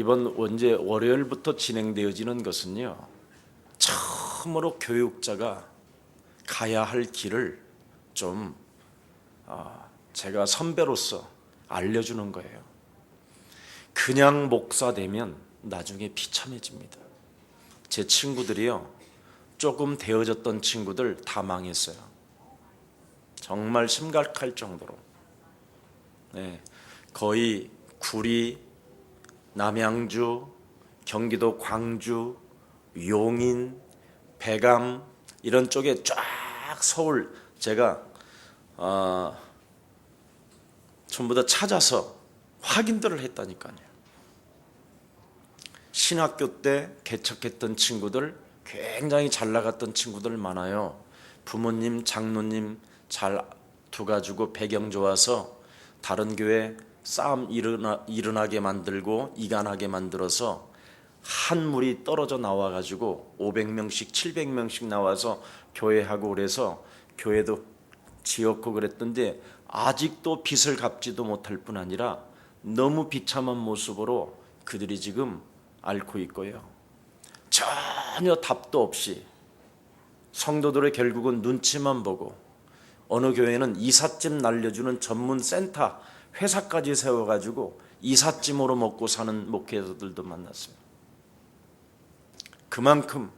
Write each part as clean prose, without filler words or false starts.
이번 언제 월요일부터 진행되어지는 것은요, 처음으로 교육자가 가야 할 길을 좀 제가 선배로서 알려주는 거예요. 그냥 목사 되면 나중에 비참해집니다. 제 친구들이요, 조금 되어졌던 친구들 다 망했어요. 정말 심각할 정도로. 거의 구리, 남양주, 경기도 광주, 용인, 백암 이런 쪽에 쫙 서울 제가 전부 다 찾아서 확인들을 했다니까요. 신학교 때 개척했던 친구들, 굉장히 잘 나갔던 친구들 많아요. 부모님, 장로님 잘 두가지고 배경 좋아서 다른 교회 싸움 일어나게 만들고 이간하게 만들어서 한 무리 떨어져 나와가지고 500명씩 700명씩 나와서 교회하고 그래서 교회도 지었고 그랬던데 아직도 빚을 갚지도 못할 뿐 아니라 너무 비참한 모습으로 그들이 지금 앓고 있고요. 전혀 답도 없이 성도들의 결국은 눈치만 보고 어느 교회는 이삿짐 날려주는 전문 센터 회사까지 세워가지고 이삿짐으로 먹고 사는 목회자들도 만났습니다. 그만큼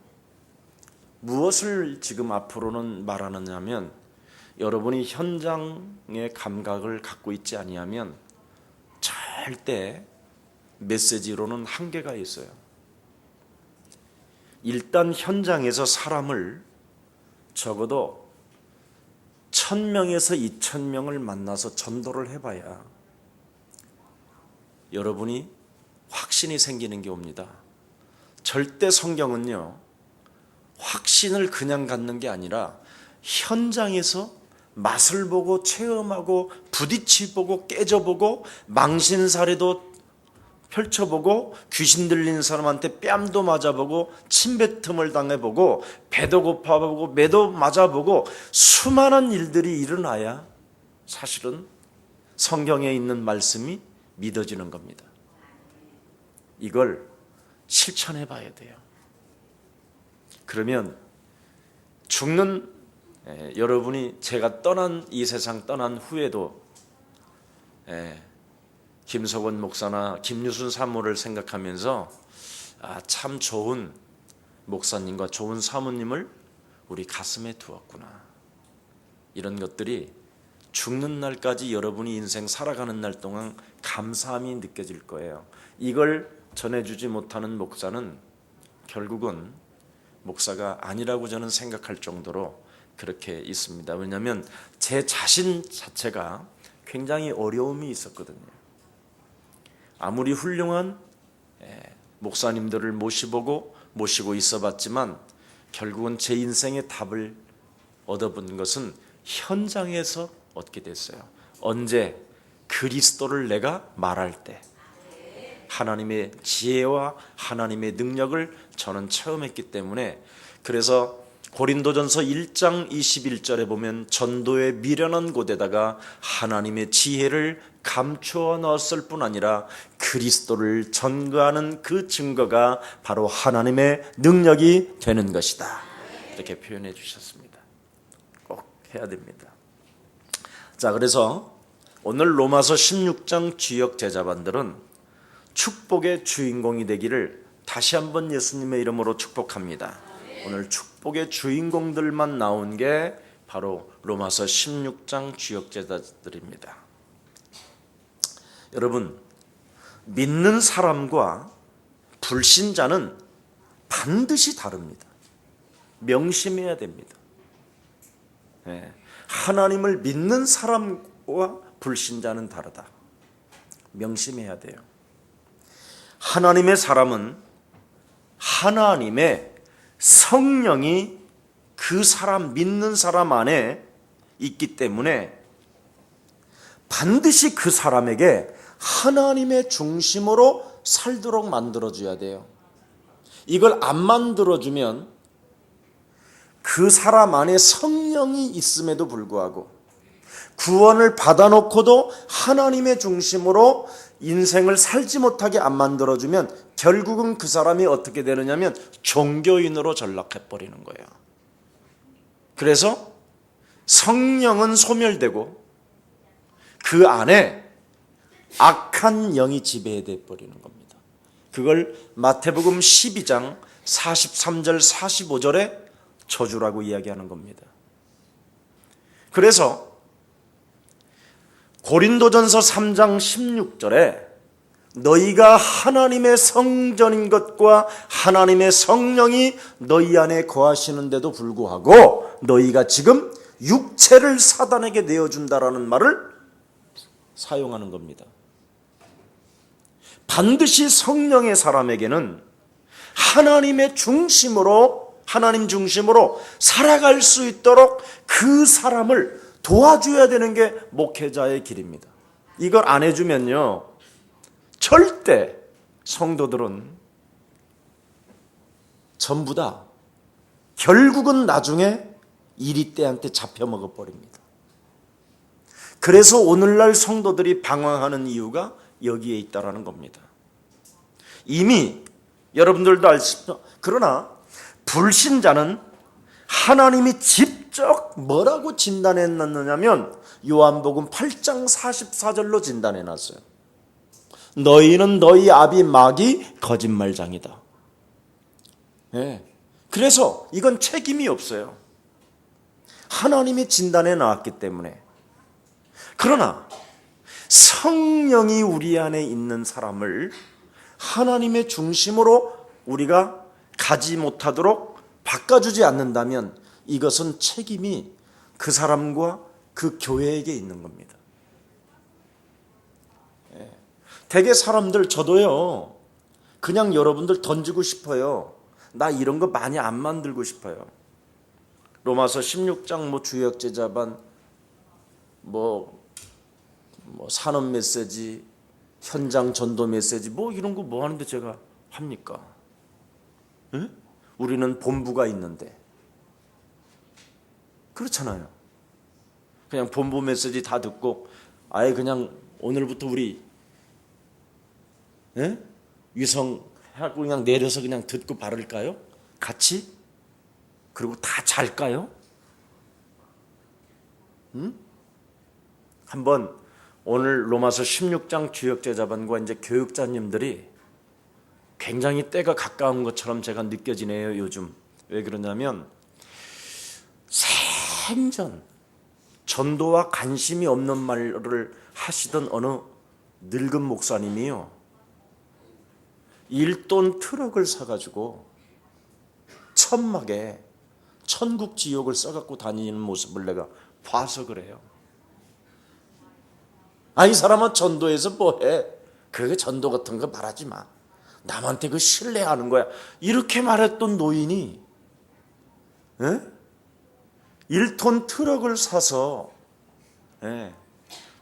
무엇을 지금 앞으로는 말하느냐면 여러분이 현장의 감각을 갖고 있지 아니하면 절대 메시지로는 한계가 있어요. 일단 현장에서 사람을 적어도 1000명에서 2000명을 만나서 전도를 해봐야 여러분이 확신이 생기는 게 옵니다. 절대 성경은요, 확신을 그냥 갖는 게 아니라 현장에서 맛을 보고 체험하고 부딪혀보고 깨져보고 망신사례도 펼쳐보고 귀신 들린 사람한테 뺨도 맞아보고 침뱉음을 당해보고 배도 고파보고 매도 맞아보고 수많은 일들이 일어나야 사실은 성경에 있는 말씀이 믿어지는 겁니다. 이걸 실천해 봐야 돼요. 그러면 죽는 여러분이 제가 떠난 이 세상 떠난 후에도 김석원 목사나 김유순 사모를 생각하면서 참 좋은 목사님과 좋은 사모님을 우리 가슴에 두었구나. 이런 것들이 죽는 날까지 여러분이 인생 살아가는 날 동안 감사함이 느껴질 거예요. 이걸 전해주지 못하는 목사는 결국은 목사가 아니라고 저는 생각할 정도로 그렇게 있습니다. 왜냐하면 제 자신 자체가 굉장히 어려움이 있었거든요. 아무리 훌륭한 목사님들을 모시고 있어봤지만 결국은 제 인생의 답을 얻어본 것은 현장에서 얻게 됐어요. 언제? 그리스도를 내가 말할 때 하나님의 지혜와 하나님의 능력을 저는 체험했기 때문에, 그래서 고린도전서 1장 21절에 보면 전도의 미련한 곳에다가 하나님의 지혜를 감추어 넣었을 뿐 아니라 그리스도를 전거하는 그 증거가 바로 하나님의 능력이 되는 것이다. 이렇게 표현해 주셨습니다. 꼭 해야 됩니다. 자, 그래서 오늘 로마서 16장 주역 제자반들은 축복의 주인공이 되기를 다시 한번 예수님의 이름으로 축복합니다. 오늘 축복의 주인공들만 나온 게 바로 로마서 16장 주역 제자들입니다. 여러분, 믿는 사람과 불신자는 반드시 다릅니다. 명심해야 됩니다. 하나님을 믿는 사람과 불신자는 다르다. 명심해야 돼요. 하나님의 사람은 하나님의 성령이 그 사람, 믿는 사람 안에 있기 때문에 반드시 그 사람에게 하나님의 중심으로 살도록 만들어줘야 돼요. 이걸 안 만들어주면 그 사람 안에 성령이 있음에도 불구하고 구원을 받아놓고도 하나님의 중심으로 인생을 살지 못하게 안 만들어주면 결국은 그 사람이 어떻게 되느냐면 종교인으로 전락해버리는 거예요. 그래서 성령은 소멸되고 그 안에 악한 영이 지배돼 버리는 겁니다. 그걸 마태복음 12장 43절 45절에 저주라고 이야기하는 겁니다. 그래서 고린도전서 3장 16절에 너희가 하나님의 성전인 것과 하나님의 성령이 너희 안에 거하시는데도 불구하고 너희가 지금 육체를 사단에게 내어준다라는 말을 사용하는 겁니다. 반드시 성령의 사람에게는 하나님의 중심으로, 하나님 중심으로 살아갈 수 있도록 그 사람을 도와줘야 되는 게 목회자의 길입니다. 이걸 안 해주면요, 절대 성도들은 전부 다 결국은 나중에 이리떼한테 잡혀먹어 버립니다. 그래서 오늘날 성도들이 방황하는 이유가 여기에 있다라는 겁니다. 이미 여러분들도 아시죠? 그러나 불신자는 하나님이 직접 뭐라고 진단해놨느냐면 요한복음 8장 44절로 진단해놨어요. 너희는 너희 아비 마귀 거짓말장이다. 네. 그래서 이건 책임이 없어요. 하나님이 진단해 놨기 때문에. 그러나 성령이 우리 안에 있는 사람을 하나님의 중심으로 우리가 가지 못하도록 바꿔주지 않는다면 이것은 책임이 그 사람과 그 교회에게 있는 겁니다. 대개 사람들, 저도요, 그냥 여러분들 던지고 싶어요. 나 이런 거 많이 안 만들고 싶어요. 로마서 16장 주역제자반 산업 메시지, 현장 전도 메시지 이런 거 하는데 제가 합니까? 응? 우리는 본부가 있는데. 그렇잖아요. 그냥 본부 메시지 다 듣고 아예 그냥 오늘부터 우리 위성하고 그냥 내려서 그냥 듣고 바를까요? 같이? 그리고 다 잘까요? 한번 오늘 로마서 16장 주역제자반과 이제 교육자님들이 굉장히 때가 가까운 것처럼 제가 느껴지네요, 요즘. 왜 그러냐면 생전 전도와 관심이 없는 말을 하시던 어느 늙은 목사님이요, 1톤 트럭을 사가지고 천막에 천국 지옥을 써갖고 다니는 모습을 내가 봐서 그래요. 이 사람은 전도해서 뭐해? 그게 전도 같은 거 말하지 마. 남한테 그 신뢰하는 거야. 이렇게 말했던 노인이 1톤 트럭을 사서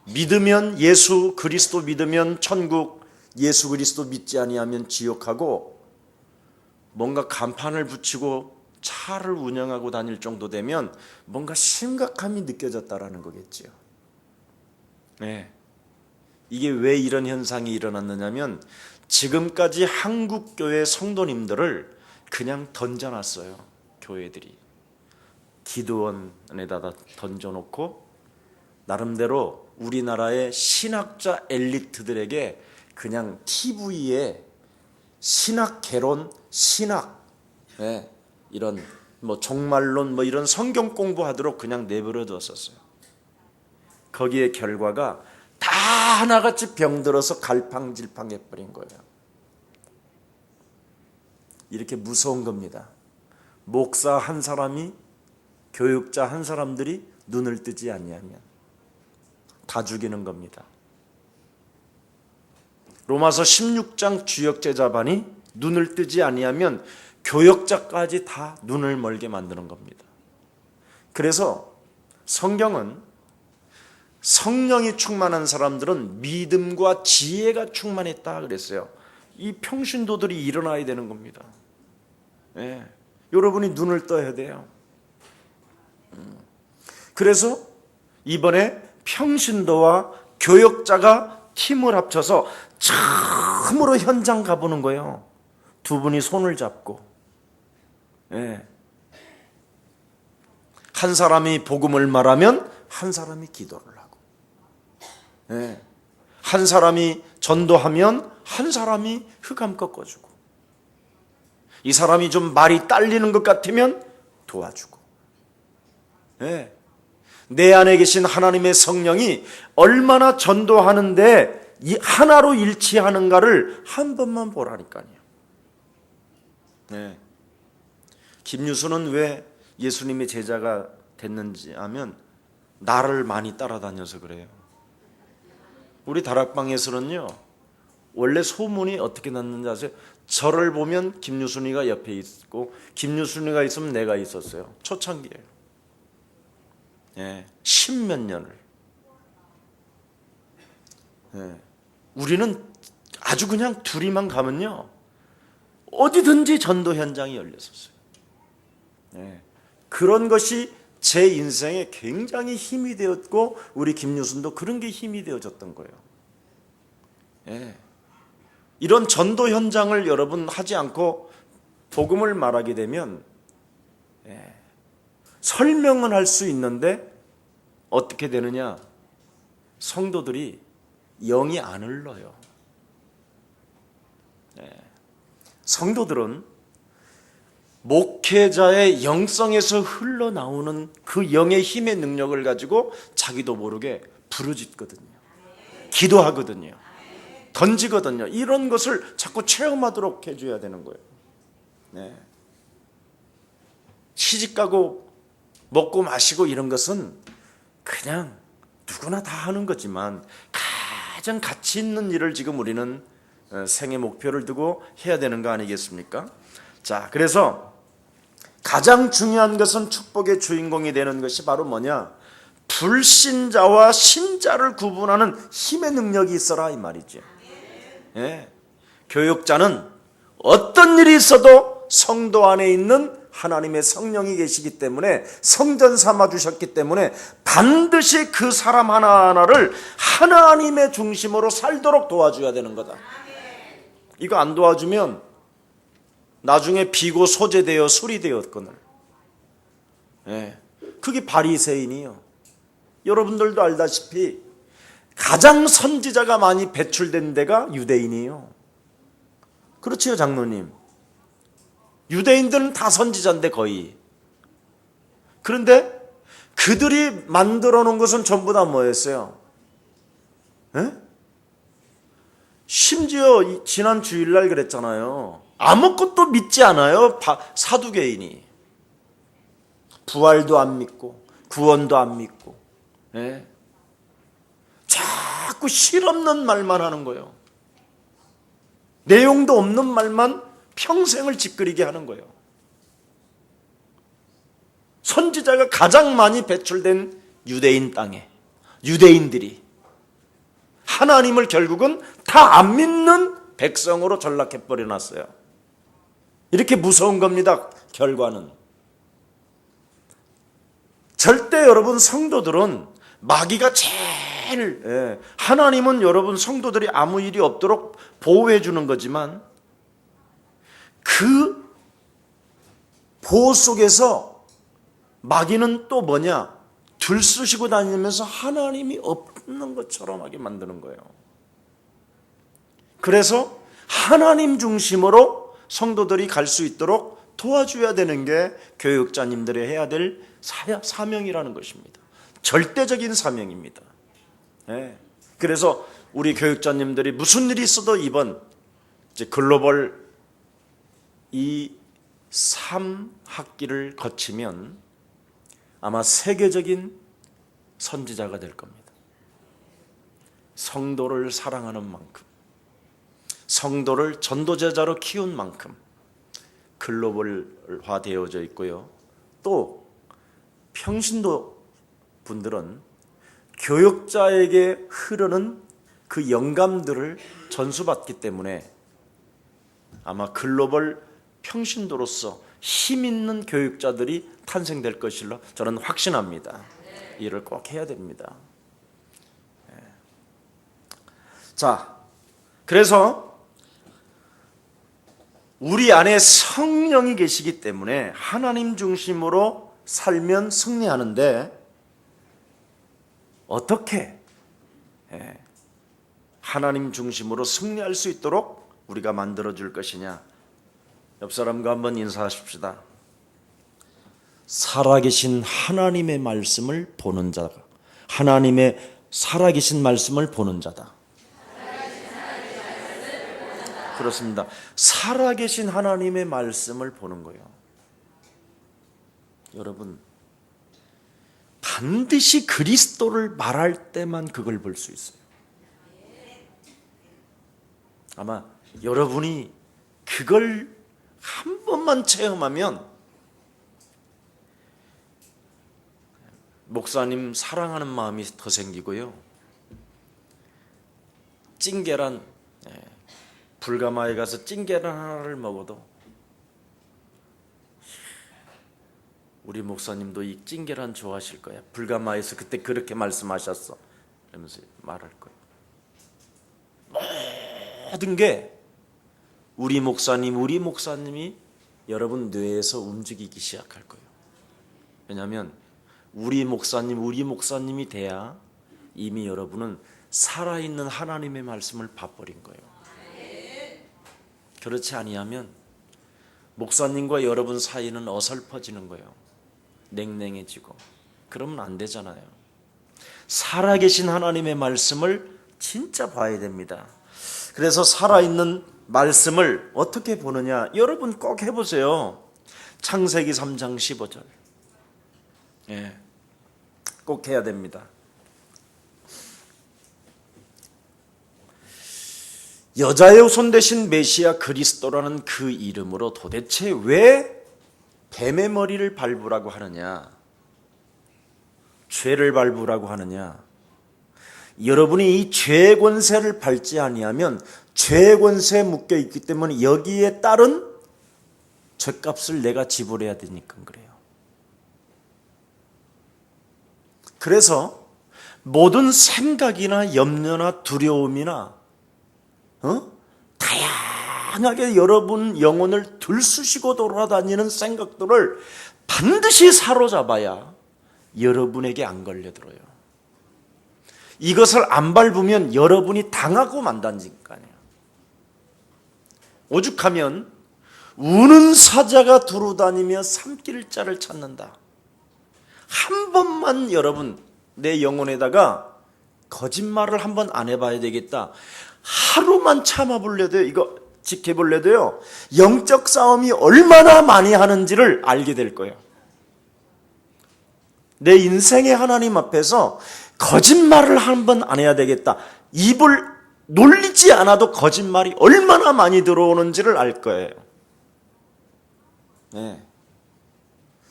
믿으면 예수 그리스도 믿으면 천국, 예수 그리스도 믿지 아니하면 지옥하고, 뭔가 간판을 붙이고 차를 운영하고 다닐 정도 되면 뭔가 심각함이 느껴졌다라는 거겠지요. 이게 왜 이런 현상이 일어났느냐면 지금까지 한국교회 성도님들을 그냥 던져놨어요. 교회들이 기도원에다가 던져놓고 나름대로 우리나라의 신학자 엘리트들에게 그냥 TV에 신학 개론, 신학, 이런 종말론 이런 성경 공부하도록 그냥 내버려 뒀었어요. 거기에 결과가 다 하나같이 병들어서 갈팡질팡해 버린 거예요. 이렇게 무서운 겁니다. 목사 한 사람이, 교육자 한 사람들이 눈을 뜨지 아니하면 다 죽이는 겁니다. 로마서 16장 주역제자반이 눈을 뜨지 아니하면 교역자까지 다 눈을 멀게 만드는 겁니다. 그래서 성경은 성령이 충만한 사람들은 믿음과 지혜가 충만했다 그랬어요. 이 평신도들이 일어나야 되는 겁니다. 여러분이 눈을 떠야 돼요. 그래서 이번에 평신도와 교역자가 힘을 합쳐서 처음으로 현장 가보는 거예요. 두 분이 손을 잡고. 예. 한 사람이 복음을 말하면 한 사람이 기도를 하고, 예. 한 사람이 전도하면 한 사람이 흑암 꺾어주고, 이 사람이 좀 말이 딸리는 것 같으면 도와주고, 예. 내 안에 계신 하나님의 성령이 얼마나 전도하는데 이 하나로 일치하는가를 한 번만 보라니까요. 네. 김유수는 왜 예수님의 제자가 됐는지 하면 나를 많이 따라다녀서 그래요. 우리 다락방에서는요, 원래 소문이 어떻게 났는지 아세요? 저를 보면 김유순이가 옆에 있고 김유순이가 있으면 내가 있었어요. 초창기예요. 예, 10몇 년을. 예, 우리는 아주 그냥 둘이만 가면요, 어디든지 전도 현장이 열렸었어요. 예, 그런 것이 제 인생에 굉장히 힘이 되었고 우리 김유순도 그런 게 힘이 되어졌던 거예요. 예, 이런 전도 현장을 여러분 하지 않고 복음을 말하게 되면, 예, 설명은 할 수 있는데 어떻게 되느냐? 성도들이 영이 안 흘러요. 네. 성도들은 목회자의 영성에서 흘러나오는 그 영의 힘의 능력을 가지고 자기도 모르게 부르짖거든요. 기도하거든요. 던지거든요. 이런 것을 자꾸 체험하도록 해줘야 되는 거예요. 네. 시집가고 먹고 마시고 이런 것은 그냥 누구나 다 하는 거지만 가장 가치 있는 일을 지금 우리는 생애 목표를 두고 해야 되는 거 아니겠습니까? 자, 그래서 가장 중요한 것은 축복의 주인공이 되는 것이 바로 뭐냐? 불신자와 신자를 구분하는 힘의 능력이 있어라 이 말이죠. 예. 교육자는 어떤 일이 있어도 성도 안에 있는 하나님의 성령이 계시기 때문에, 성전 삼아 주셨기 때문에 반드시 그 사람 하나하나를 하나님의 중심으로 살도록 도와줘야 되는 거다. 이거 안 도와주면 나중에 비고 소재되어 술이 되었거늘. 예, 그게 바리새인이요. 여러분들도 알다시피 가장 선지자가 많이 배출된 데가 유대인이에요. 그렇지요, 장로님? 유대인들은 다 선지자인데 거의. 그런데 그들이 만들어 놓은 것은 전부 다 뭐였어요? 에? 심지어 지난 주일날 그랬잖아요. 아무것도 믿지 않아요. 사두개인이. 부활도 안 믿고 구원도 안 믿고, 에? 자꾸 실없는 말만 하는 거예요. 내용도 없는 말만 평생을 찌끄리게 하는 거예요. 선지자가 가장 많이 배출된 유대인 땅에 유대인들이 하나님을 결국은 다 안 믿는 백성으로 전락해 버려놨어요. 이렇게 무서운 겁니다. 결과는 절대 여러분 성도들은 마귀가 제일, 하나님은 여러분 성도들이 아무 일이 없도록 보호해 주는 거지만 그 보호 속에서 마귀는 또 뭐냐? 들쑤시고 다니면서 하나님이 없는 것처럼 하게 만드는 거예요. 그래서 하나님 중심으로 성도들이 갈 수 있도록 도와줘야 되는 게 교육자님들이 해야 될 사명이라는 것입니다. 절대적인 사명입니다. 네. 그래서 우리 교육자님들이 무슨 일이 있어도 이번 이제 글로벌 이 3학기를 거치면 아마 세계적인 선지자가 될 겁니다. 성도를 사랑하는 만큼, 성도를 전도제자로 키운 만큼 글로벌화 되어져 있고요. 또 평신도 분들은 교육자에게 흐르는 그 영감들을 전수받기 때문에 아마 글로벌 평신도로서 힘 있는 교육자들이 탄생될 것이라 저는 확신합니다. 이를 꼭 해야 됩니다. 자, 그래서 우리 안에 성령이 계시기 때문에 하나님 중심으로 살면 승리하는데 어떻게 하나님 중심으로 승리할 수 있도록 우리가 만들어줄 것이냐. 옆 사람과 한번 인사하십시다. 살아계신 하나님의 말씀을 보는 자다. 하나님의 살아계신 말씀을 보는 자다. 그렇습니다. 살아계신 하나님의 말씀을 보는 거예요. 여러분, 반드시 그리스도를 말할 때만 그걸 볼 수 있어요. 아마 여러분이 그걸 한 번만 체험하면 목사님 사랑하는 마음이 더 생기고요. 찐계란, 불가마에 가서 찐계란 하나를 먹어도 우리 목사님도 이 찐계란 좋아하실 거야. 불가마에서 그때 그렇게 말씀하셨어. 그러면서 말할 거예요. 모든 게 우리 목사님이 여러분 뇌에서 움직이기 시작할 거예요. 왜냐하면 우리 목사님이 돼야 이미 여러분은 살아있는 하나님의 말씀을 봐버린 거예요. 그렇지 아니하면 목사님과 여러분 사이는 어설퍼지는 거예요. 냉랭해지고. 그러면 안 되잖아요. 살아계신 하나님의 말씀을 진짜 봐야 됩니다. 그래서 살아있는 말씀을 어떻게 보느냐, 여러분 꼭 해보세요. 창세기 3장 15절 꼭 해야 됩니다. 여자의 후손 되신 메시아 그리스도라는 그 이름으로 도대체 왜 뱀의 머리를 밟으라고 하느냐, 죄를 밟으라고 하느냐. 여러분이 이 죄의 권세를 밟지 아니하면 죄의 권세에 묶여 있기 때문에 여기에 따른 죄값을 내가 지불해야 되니까 그래요. 그래서 모든 생각이나 염려나 두려움이나 다양하게 여러분 영혼을 들쑤시고 돌아다니는 생각들을 반드시 사로잡아야 여러분에게 안 걸려들어요. 이것을 안 밟으면 여러분이 당하고 만다니까요. 오죽하면 우는 사자가 두루다니며 삼킬 자를 찾는다. 한 번만 여러분 내 영혼에다가 거짓말을 한번 안 해봐야 되겠다. 하루만 참아볼래도요, 이거 지켜볼래도요, 영적 싸움이 얼마나 많이 하는지를 알게 될 거예요. 내 인생의 하나님 앞에서 거짓말을 한번 안 해야 되겠다. 입을 놀리지 않아도 거짓말이 얼마나 많이 들어오는지를 알 거예요.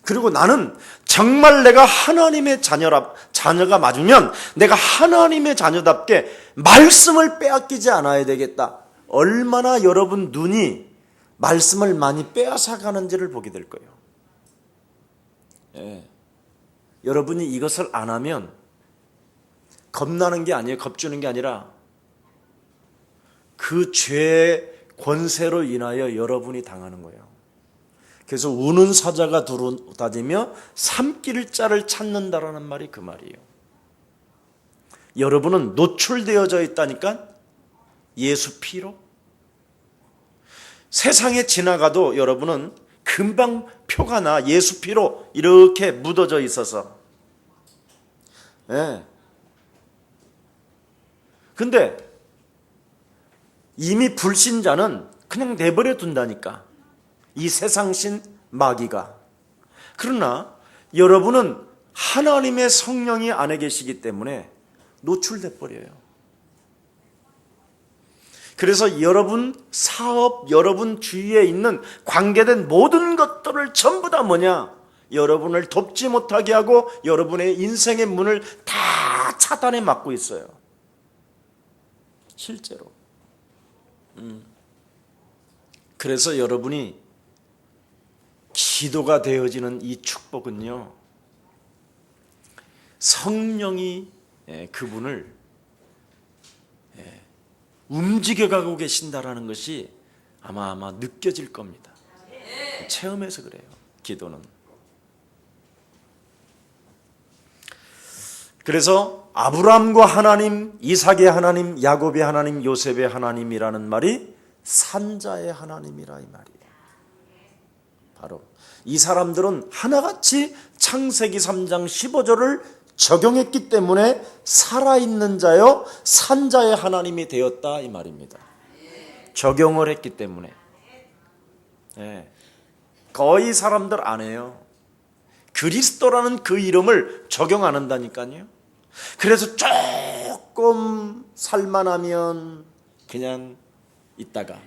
그리고 나는 정말 내가 하나님의 자녀가 맞으면 내가 하나님의 자녀답게 말씀을 빼앗기지 않아야 되겠다. 얼마나 여러분 눈이 말씀을 많이 빼앗아가는지를 보게 될 거예요. 여러분이 이것을 안 하면 겁나는 게 아니에요. 겁주는 게 아니라 그 죄의 권세로 인하여 여러분이 당하는 거예요. 그래서 우는 사자가 두루다니며 삼킬 자를 찾는다라는 말이 그 말이에요. 여러분은 노출되어져 있다니까, 예수 피로. 세상에 지나가도 여러분은 금방 표가 나, 예수 피로 이렇게 묻어져 있어서. 근데 이미 불신자는 그냥 내버려 둔다니까, 이 세상신 마귀가. 그러나 여러분은 하나님의 성령이 안에 계시기 때문에 노출돼 버려요. 그래서 여러분 사업, 여러분 주위에 있는 관계된 모든 것들을 전부 다 뭐냐, 여러분을 돕지 못하게 하고 여러분의 인생의 문을 다 차단해 막고 있어요. 실제로. 그래서 여러분이 기도가 되어지는 이 축복은요, 성령이 그분을 움직여가고 계신다라는 것이 아마 느껴질 겁니다. 체험해서 그래요. 기도는. 그래서 아브라함과 하나님, 이삭의 하나님, 야곱의 하나님, 요셉의 하나님이라는 말이 산자의 하나님이라 이 말이에요. 바로 이 사람들은 하나같이 창세기 3장 15절을 적용했기 때문에 살아있는 자여 산자의 하나님이 되었다 이 말입니다. 적용을 했기 때문에. 네. 거의 사람들 안 해요. 그리스도라는 그 이름을 적용 안 한다니까요. 그래서 조금 살만하면 그냥 있다가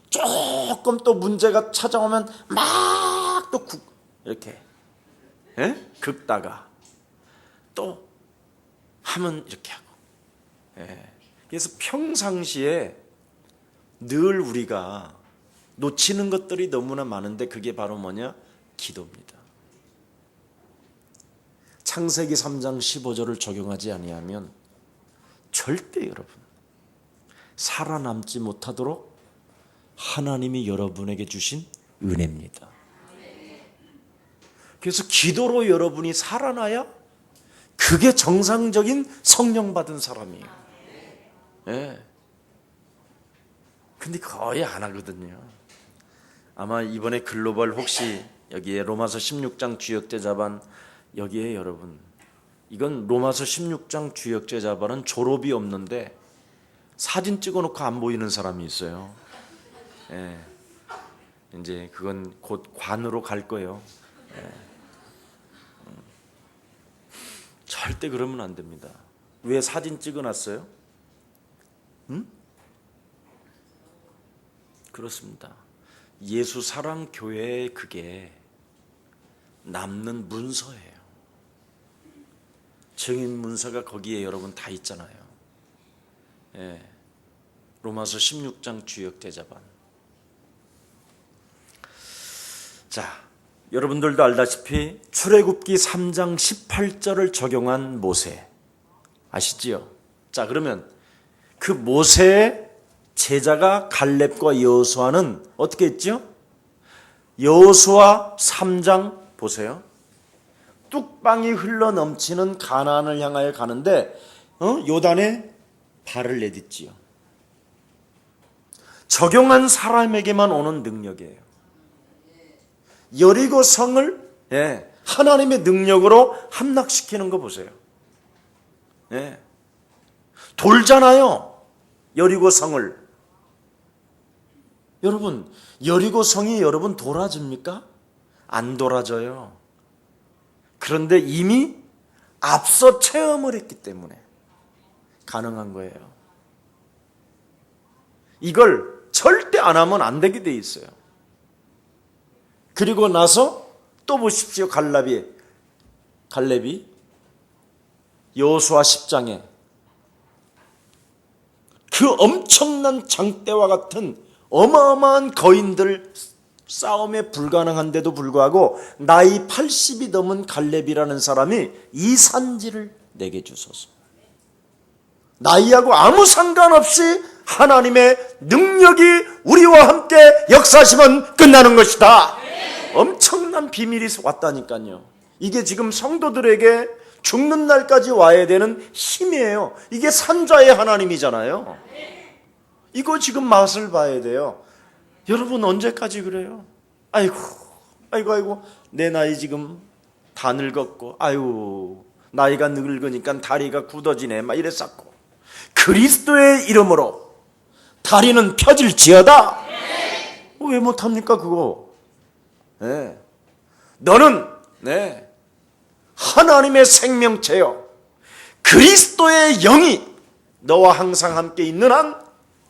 조금 또 문제가 찾아오면 막 또 이렇게 긁다가 또 하면 이렇게 하고. 그래서 평상시에 늘 우리가 놓치는 것들이 너무나 많은데 그게 바로 뭐냐? 기도입니다. 창세기 3장 15절을 적용하지 아니하면 절대 여러분 살아남지 못하도록 하나님이 여러분에게 주신 은혜입니다. 그래서 기도로 여러분이 살아나야 그게 정상적인 성령 받은 사람이에요. 근데 거의 안 하거든요. 아마 이번에 글로벌 혹시 여기에 로마서 16장 주역제자반 여기에 여러분 이건 로마서 16장 주역제자반은 졸업이 없는데 사진 찍어놓고 안 보이는 사람이 있어요. 이제 그건 곧 관으로 갈 거예요. 절대 그러면 안 됩니다. 왜 사진 찍어놨어요? 그렇습니다. 예수 사랑 교회의 그게 남는 문서예요. 증인 문서가 거기에 여러분 다 있잖아요. 로마서 16장 주역제자반. 자, 여러분들도 알다시피 출애굽기 3장 18절을 적용한 모세 아시지요? 자, 그러면 그 모세의 제자가 갈렙과 여호수아는 어떻게 했죠? 여호수아 3장 보세요. 뚝방이 흘러 넘치는 가나안을 향하여 가는데 요단에 발을 내딛지요. 적용한 사람에게만 오는 능력이에요. 여리고 성을 하나님의 능력으로 함락시키는 거 보세요. 돌잖아요. 여리고 성을. 여러분, 여리고 성이 여러분 돌아집니까? 안 돌아져요. 그런데 이미 앞서 체험을 했기 때문에 가능한 거예요. 이걸 절대 안 하면 안 되게 돼 있어요. 그리고 나서 또 보십시오. 갈렙이 여호수아 10장에 그 엄청난 장대와 같은 어마어마한 거인들 싸움에 불가능한데도 불구하고 나이 80이 넘은 갈렙이라는 사람이 이 산지를 내게 주소서. 나이하고 아무 상관없이 하나님의 능력이 우리와 함께 역사하시면 끝나는 것이다. 엄청난 비밀이 왔다니까요. 이게 지금 성도들에게 죽는 날까지 와야 되는 힘이에요. 이게 산자의 하나님이잖아요. 이거 지금 맛을 봐야 돼요. 여러분 언제까지 그래요? 아이고 내 나이 지금 다 늙었고 아이고 나이가 늙으니까 다리가 굳어지네 막 이랬었고 그리스도의 이름으로 다리는 펴질지어다. 왜 못합니까 그거? 너는 하나님의 생명체요 그리스도의 영이 너와 항상 함께 있는 한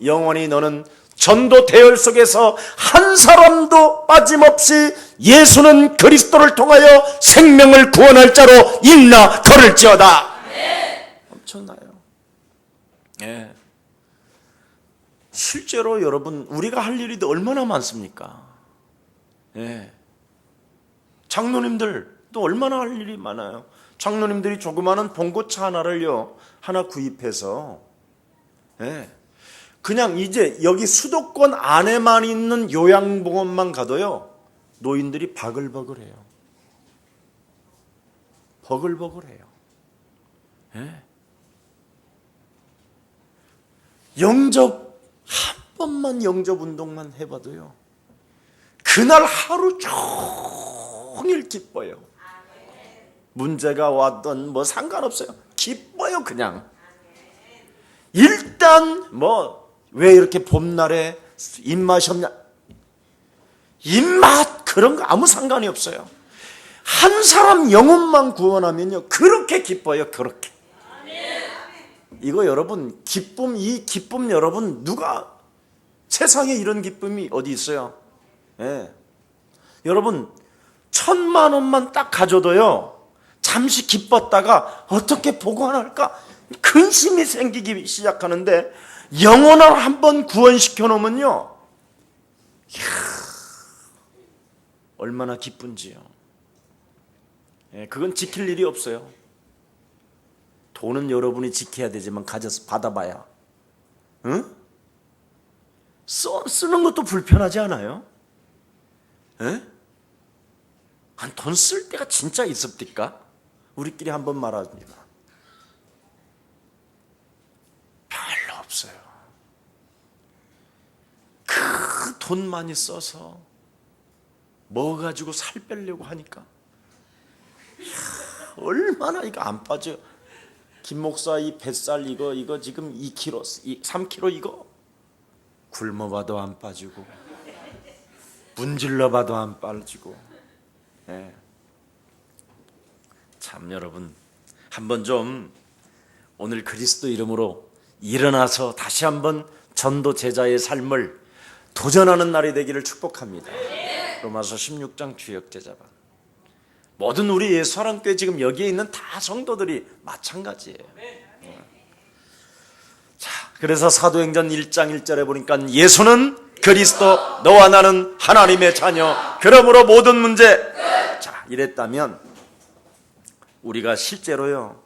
영원히 너는 전도 대열 속에서 한 사람도 빠짐없이 예수는 그리스도를 통하여 생명을 구원할 자로 일나 걸을지어다. 엄청나요. 실제로 여러분 우리가 할 일이 얼마나 많습니까? 장로님들도 얼마나 할 일이 많아요. 장로님들이 조그마한 봉고차 하나 구입해서 그냥 이제 여기 수도권 안에만 있는 요양병원만 가도요, 노인들이 바글바글해요. 버글버글해요. 예? 영접, 한 번만 영접 운동만 해봐도요, 그날 하루 종일 기뻐요. 문제가 왔던 뭐 상관없어요. 기뻐요, 그냥. 일단 왜 이렇게 봄날에 입맛이 없냐? 입맛 그런 거 아무 상관이 없어요. 한 사람 영혼만 구원하면요, 그렇게 기뻐요. 그렇게. 이거 여러분, 기쁨, 이 기쁨 여러분, 누가 세상에 이런 기쁨이 어디 있어요? 예. 여러분, 1,000만 원만 딱 가져도요, 잠시 기뻤다가 어떻게 보관할까 근심이 생기기 시작하는데, 영혼을 한번 구원시켜 놓으면요, 이야, 얼마나 기쁜지요. 예, 그건 지킬 일이 없어요. 돈은 여러분이 지켜야 되지만 가져서 받아봐야, 응? 쓰는 것도 불편하지 않아요? 예? 돈 쓸 때가 진짜 있습니까? 우리끼리 한번 말합니다. 별로 없어요. 그 돈 많이 써서 뭐 가지고 살 빼려고 하니까, 이야, 얼마나 이거 안 빠져. 김 목사 이 뱃살 이거 지금 2kg, 3kg 이거 굶어봐도 안 빠지고 문질러봐도 안 빠지고. 예. 참 여러분, 한번 좀 오늘 그리스도 이름으로 일어나서 다시 한번 전도 제자의 삶을 도전하는 날이 되기를 축복합니다. 로마서 16장 주역 제자반. 모든 우리 예수사랑교회 지금 여기에 있는 다 성도들이 마찬가지예요. 자, 그래서 사도행전 1장 1절에 보니까 예수는 그리스도, 너와 나는 하나님의 자녀, 그러므로 모든 문제. 자, 이랬다면 우리가 실제로요,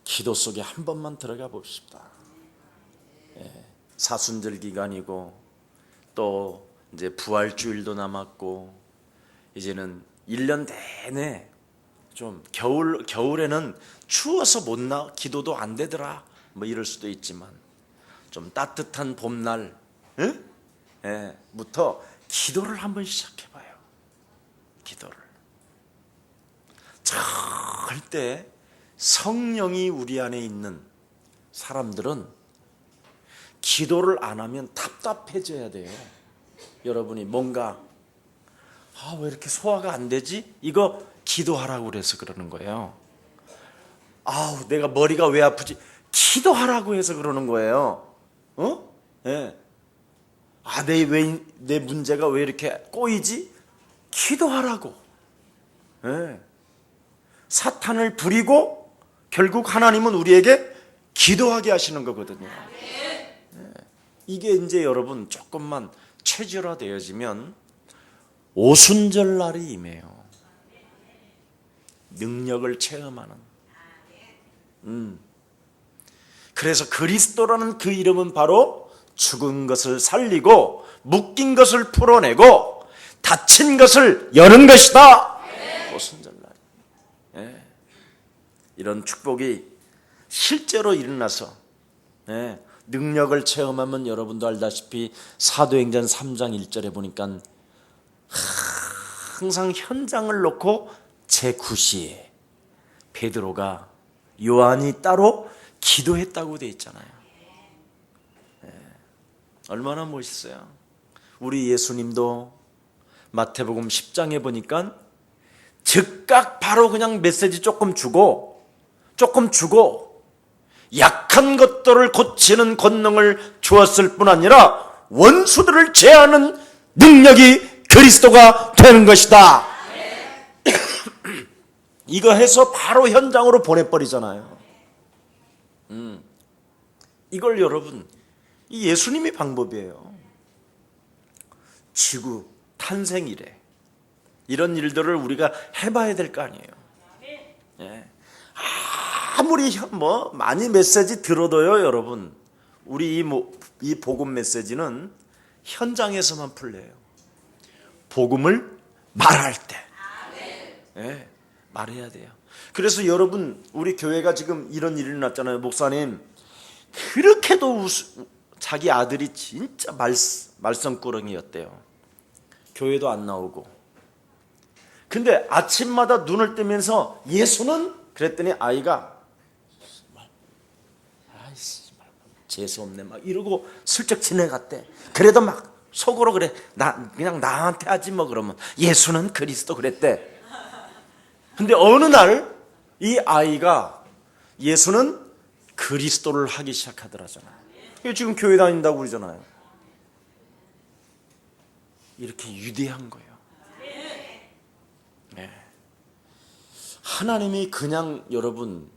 기도 속에 한 번만 들어가 봅시다. 사순절 기간이고 또 이제 부활주일도 남았고, 이제는 1년 내내 좀 겨울에는 추워서 못 기도도 안 되더라 뭐 이럴 수도 있지만, 좀 따뜻한 봄날, 응? 예, 부터 기도를 한번 시작해봐요. 기도를. 절대 성령이 우리 안에 있는 사람들은 기도를 안 하면 답답해져야 돼요. 여러분이 뭔가 왜 이렇게 소화가 안 되지? 이거 기도하라고 그래서 그러는 거예요. 내가 머리가 왜 아프지? 기도하라고 해서 그러는 거예요. 예. 내 문제가 왜 이렇게 꼬이지? 기도하라고. 예. 사탄을 부리고 결국 하나님은 우리에게 기도하게 하시는 거거든요. 이게 이제 여러분 조금만 체질화되어지면 오순절 날이 임해요. 능력을 체험하는. 그래서 그리스도라는 그 이름은 바로 죽은 것을 살리고 묶인 것을 풀어내고 닫힌 것을 여는 것이다. 오순절 날. 예. 이런 축복이 실제로 일어나서, 예, 능력을 체험하면 여러분도 알다시피 사도행전 3장 1절에 보니까 항상 현장을 놓고 제9시에 베드로가 요한이 따로 기도했다고 돼 있잖아요. 네. 얼마나 멋있어요. 우리 예수님도 마태복음 10장에 보니까 즉각 바로 그냥 메시지 조금 주고 약한 것들을 고치는 권능을 주었을 뿐 아니라 원수들을 제하는 능력이 그리스도가 되는 것이다. 이거 해서 바로 현장으로 보내버리잖아요. 이걸 여러분, 이 예수님이 방법이에요. 지구 탄생 이래 이런 일들을 우리가 해봐야 될 거 아니에요. 예. 아무리 많이 메시지 들어도요, 여러분, 우리 이 복음 메시지는 현장에서만 풀려요. 복음을 말할 때. 네, 말해야 돼요. 그래서 여러분, 우리 교회가 지금 이런 일이 났잖아요. 목사님, 그렇게도 자기 아들이 진짜 말썽꾸러기였대요. 교회도 안 나오고. 근데 아침마다 눈을 뜨면서 예수는? 그랬더니 아이가 아이씨 재수없네 막 이러고 슬쩍 지나갔대. 그래도 막 속으로 그래, 그냥 나한테 하지 뭐. 그러면 예수는 그리스도 그랬대. 근데 어느 날 이 아이가 예수는 그리스도를 하기 시작하더라잖아요. 지금 교회 다닌다고 그러잖아요. 이렇게 위대한 거예요. 네. 하나님이 그냥 여러분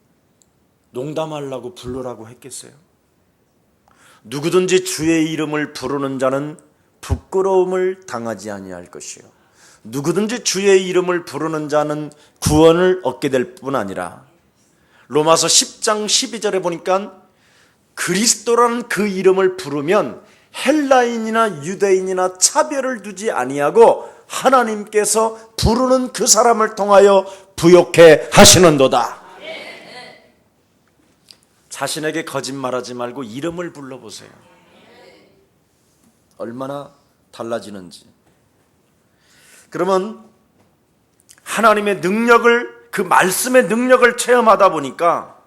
농담하려고 부르라고 했겠어요? 누구든지 주의 이름을 부르는 자는 부끄러움을 당하지 아니할 것이요, 누구든지 주의 이름을 부르는 자는 구원을 얻게 될 뿐 아니라, 로마서 10장 12절에 보니까 그리스도라는 그 이름을 부르면 헬라인이나 유대인이나 차별을 두지 아니하고 하나님께서 부르는 그 사람을 통하여 부욕해 하시는도다. 자신에게 거짓말하지 말고 이름을 불러보세요. 얼마나 달라지는지. 그러면 하나님의 능력을, 그 말씀의 능력을 체험하다 보니까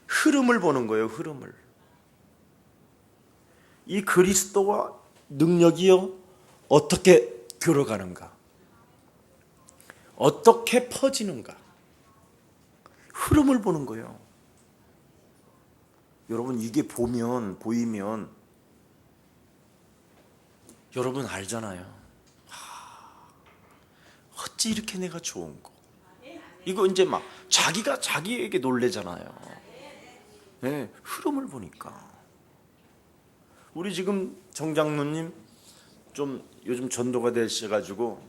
흐름을 보는 거예요. 흐름을. 이 그리스도와 능력이요 어떻게 들어가는가, 어떻게 퍼지는가, 흐름을 보는 거예요. 여러분, 이게 보이면 여러분 알잖아요. 어찌 이렇게 내가 좋은 거. 이거 이제 막 자기가 자기에게 놀래잖아요. 네, 흐름을 보니까. 우리 지금 정장로님 좀 요즘 전도가 되셔가지고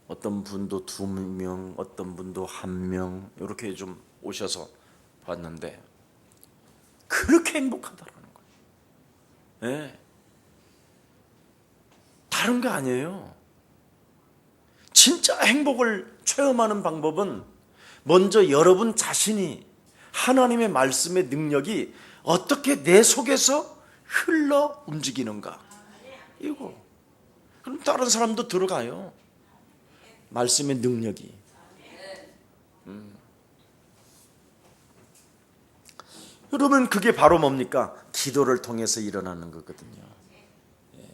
어떤 분도 2명, 어떤 분도 1명 이렇게 좀 오셔서 봤는데 그렇게 행복하다라는 거예요. 네. 다른 거 아니에요. 진짜 행복을 체험하는 방법은 먼저 여러분 자신이 하나님의 말씀의 능력이 어떻게 내 속에서 흘러 움직이는가, 이거. 그럼 다른 사람도 들어가요. 말씀의 능력이. 여러분, 그게 바로 뭡니까? 기도를 통해서 일어나는 거거든요.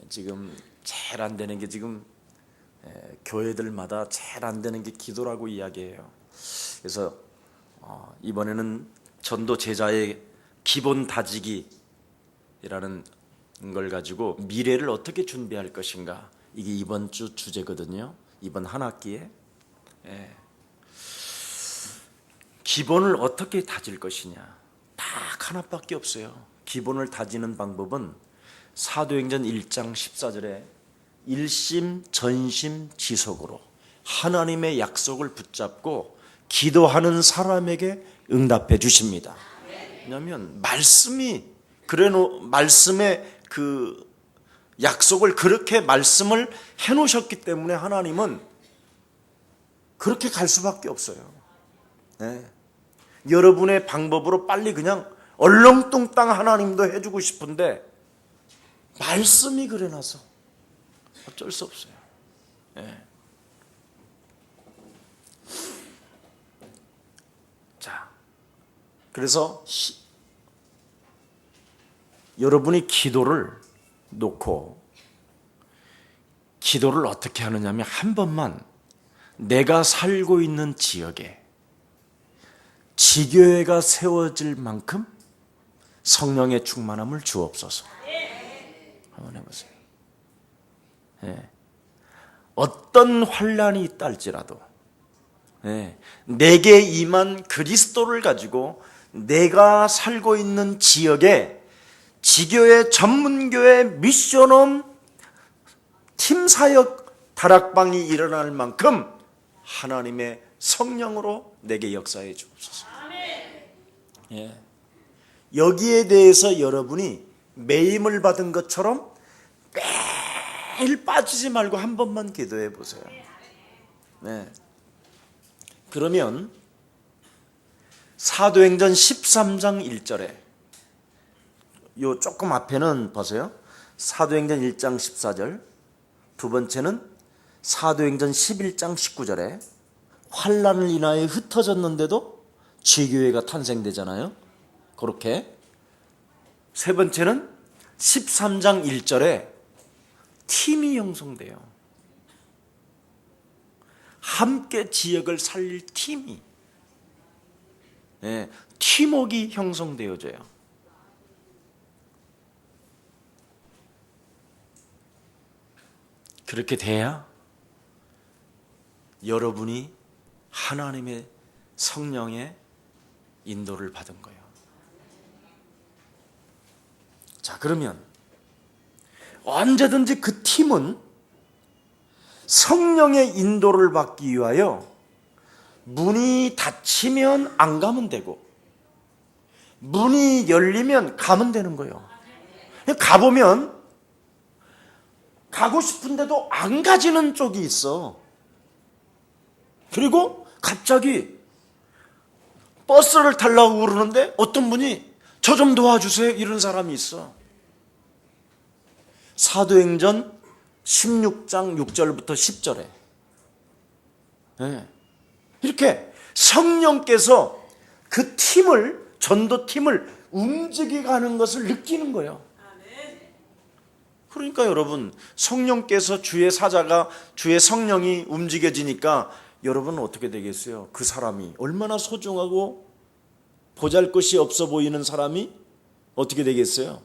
지금 제일 안 되는 게, 지금 교회들마다 제일 안 되는 게 기도라고 이야기해요. 그래서 이번에는 전도 제자의 기본 다지기라는 걸 가지고 미래를 어떻게 준비할 것인가, 이게 이번 주 주제거든요. 이번 한 학기에. 기본을 어떻게 다질 것이냐, 딱 하나밖에 없어요. 기본을 다지는 방법은 사도행전 1장 14절에 일심 전심 지속으로 하나님의 약속을 붙잡고 기도하는 사람에게 응답해 주십니다. 왜냐하면 말씀의 그 약속을, 그렇게 말씀을 해놓으셨기 때문에 하나님은 그렇게 갈 수밖에 없어요. 네. 여러분의 방법으로 빨리 그냥 얼렁뚱땅 하나님도 해주고 싶은데 말씀이 그래놔서 어쩔 수 없어요. 네. 자, 그래서 여러분이 기도를 놓고 기도를 어떻게 하느냐면, 한 번만 내가 살고 있는 지역에 지교회가 세워질 만큼 성령의 충만함을 주옵소서. 한번 해보세요. 네. 어떤 환란이 있다 할지라도 내게 임한 그리스도를 가지고 내가 살고 있는 지역에 지교회, 전문교회, 미션홈, 팀사역, 다락방이 일어날 만큼 하나님의 성령으로 내게 역사해 주옵소서. 여기에 대해서 여러분이 매임을 받은 것처럼 매일 빠지지 말고 한 번만 기도해 보세요. 네. 그러면 사도행전 13장 1절에 요 조금 앞에는 보세요. 사도행전 1장 14절, 두 번째는 사도행전 11장 19절에 환난을 인하여 흩어졌는데도 지교회가 탄생되잖아요. 그렇게 세 번째는 13장 1절에 팀이 형성돼요. 함께 지역을 살릴 팀이, 네, 팀워크가 형성되어져요. 그렇게 돼야 여러분이 하나님의 성령의 인도를 받은 거예요. 자, 그러면 언제든지 그 팀은 성령의 인도를 받기 위하여 문이 닫히면 안 가면 되고 문이 열리면 가면 되는 거예요. 가보면 가고 싶은데도 안 가지는 쪽이 있어. 그리고 갑자기 버스를 타려고 그러는데 어떤 분이 저 좀 도와주세요 이런 사람이 있어. 사도행전 16장 6절부터 10절에 네. 이렇게 성령께서 그 팀을, 전도팀을 움직이게 하는 것을 느끼는 거예요. 그러니까 여러분, 성령께서 주의 사자가, 주의 성령이 움직여지니까 여러분은 어떻게 되겠어요? 그 사람이 얼마나 소중하고 보잘것이 없어 보이는 사람이 어떻게 되겠어요?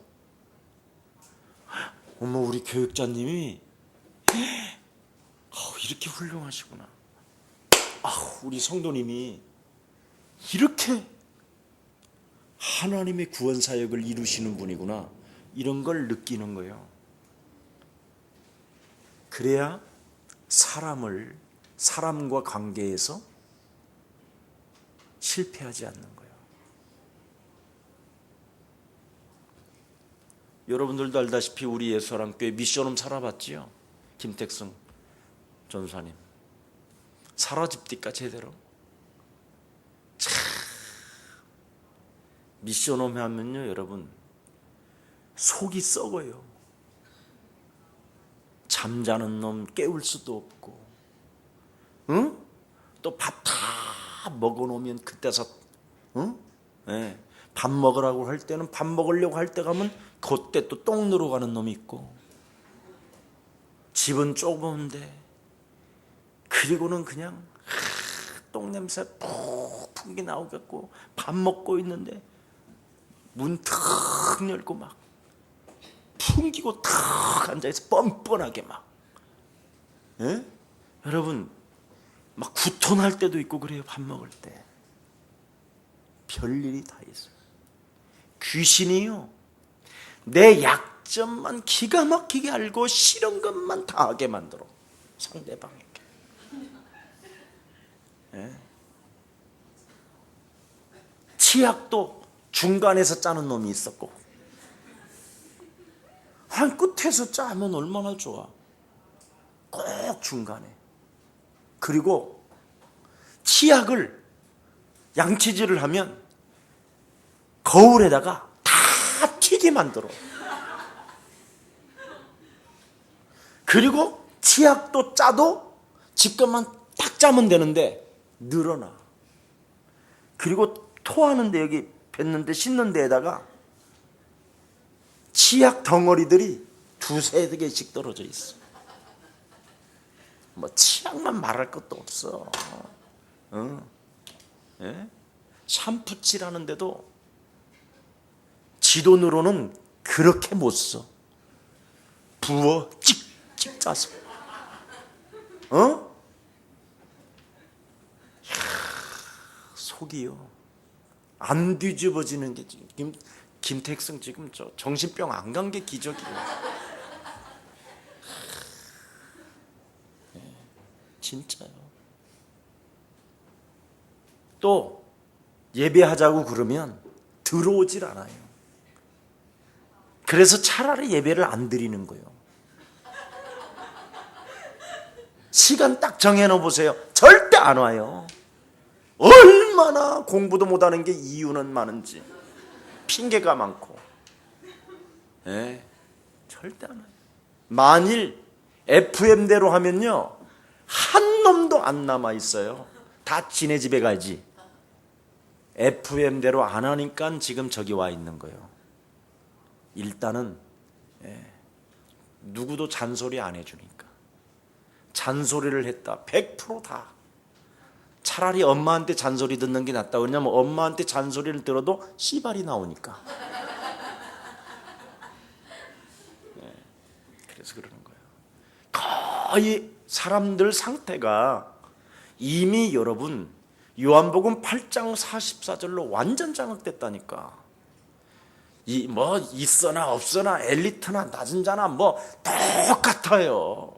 어머, 우리 교육자님이 이렇게 훌륭하시구나. 우리 성도님이 이렇게 하나님의 구원 사역을 이루시는 분이구나. 이런 걸 느끼는 거예요. 그래야 사람과 관계에서 실패하지 않는 거예요. 여러분들도 알다시피 우리 예수사랑교회 미션홈 살아봤지요? 김택승 전사님 살아집디까 제대로? 참, 미션홈 하면요 여러분 속이 썩어요. 잠자는 놈 깨울 수도 없고, 응? 또 밥 다 먹어놓으면 그때서, 응? 네. 밥 먹으라고 할 때는 밥 먹으려고 할 때 가면 그때 또 똥 누러 가는 놈이 있고, 집은 좁은데 그리고는 그냥 똥 냄새 푹푹이 나오겠고 밥 먹고 있는데 문 탁 열고 막 풍기고 탁 앉아있어 뻔뻔하게 막. 예? 여러분 막 구토날 때도 있고 그래요. 밥 먹을 때 별일이 다 있어요. 귀신이요 내 약점만 기가 막히게 알고 싫은 것만 다 하게 만들어 상대방에게. 예? 치약도 중간에서 짜는 놈이 있었고 한 끝에서 짜면 얼마나 좋아. 꼭 중간에. 그리고 치약을 양치질을 하면 거울에다가 다 튀게 만들어. 그리고 치약도 짜도 지껏만 딱 짜면 되는데 늘어나. 그리고 토하는데 여기 뱉는데 씻는 데에다가 치약 덩어리들이 두세 개씩 떨어져 있어. 뭐 치약만 말할 것도 없어. 예? 샴푸 칠하는데도 지 돈으로는 그렇게 못 써. 부어 찍찍 짜서. 속이요. 안 뒤집어지는 게 지금 김택승 지금 저 정신병 안 간 게 기적이에요. 진짜요. 또 예배하자고 그러면 들어오질 않아요. 그래서 차라리 예배를 안 드리는 거예요. 시간 딱 정해놓어 보세요. 절대 안 와요. 얼마나 공부도 못하는 게 이유는 많은지, 핑계가 많고. 네, 절대 안 와요. 만일 FM대로 하면요, 한 놈도 안 남아 있어요. 다 지네 집에 가지. FM대로 안 하니까 지금 저기 와 있는 거예요. 일단은 누구도 잔소리 안 해주니까. 잔소리를 했다 100% 다. 차라리 엄마한테 잔소리 듣는 게 낫다. 왜냐면 엄마한테 잔소리를 들어도 씨발이 나오니까. 그래서 그러는 거예요. 거의 사람들 상태가 이미 여러분 요한복음 8장 44절로 완전 장악됐다니까. 이 뭐 있거나 없거나 엘리트나 낮은 자나 뭐 똑같아요.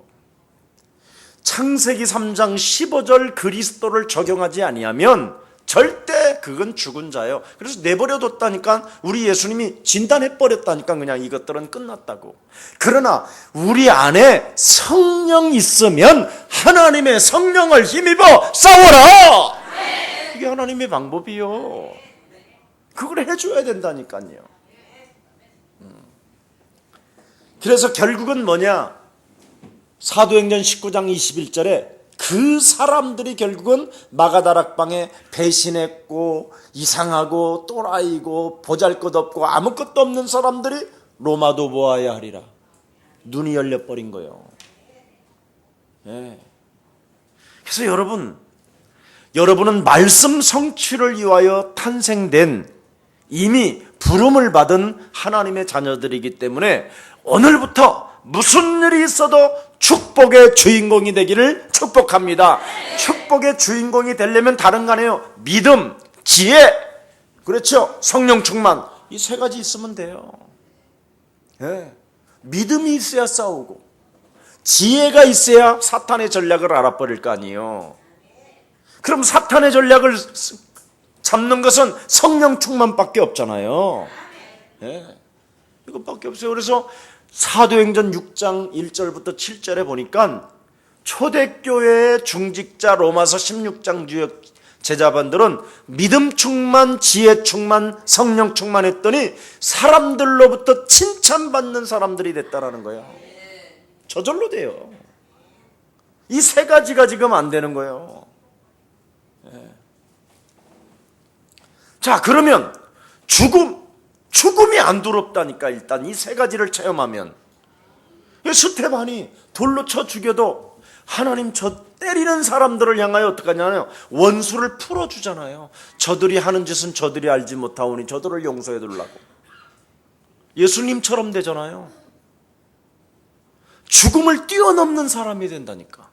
창세기 3장 15절 그리스도를 적용하지 아니하면 절대 그건 죽은 자예요. 그래서 내버려뒀다니까. 우리 예수님이 진단해버렸다니까. 그냥 이것들은 끝났다고. 그러나 우리 안에 성령 있으면 하나님의 성령을 힘입어 싸워라. 이게 하나님의 방법이요. 그걸 해줘야 된다니까요. 그래서 결국은 뭐냐, 사도행전 19장 21절에 그 사람들이 결국은 마가다락방에 배신했고 이상하고 또라이고 보잘것없고 아무것도 없는 사람들이 로마도 보아야 하리라. 눈이 열려버린 거예요. 그래서 여러분은 말씀 성취를 위하여 탄생된 이미 부름을 받은 하나님의 자녀들이기 때문에 오늘부터 무슨 일이 있어도 축복의 주인공이 되기를 축복합니다. 축복의 주인공이 되려면 다른 거 아니에요. 믿음, 지혜, 그렇죠? 성령 충만, 이 세 가지 있으면 돼요. 믿음이 있어야 싸우고, 지혜가 있어야 사탄의 전략을 알아버릴 거 아니에요. 그럼 사탄의 전략을 잡는 것은 성령 충만밖에 없잖아요. 이것밖에 없어요. 그래서 사도행전 6장 1절부터 7절에 보니까 초대교회의 중직자 로마서 16장 뉴욕 제자반들은 믿음 충만, 지혜 충만, 성령 충만했더니 사람들로부터 칭찬받는 사람들이 됐다라는 거예요. 저절로 돼요. 이 세 가지가 지금 안 되는 거예요. 자, 그러면 죽음이 안 두렵다니까. 일단 이 세 가지를 체험하면. 스테반이 돌로 쳐 죽여도 하나님 저 때리는 사람들을 향하여 어떻게 하냐면 원수를 풀어주잖아요. 저들이 하는 짓은 저들이 알지 못하오니 저들을 용서해 두려고. 예수님처럼 되잖아요. 죽음을 뛰어넘는 사람이 된다니까.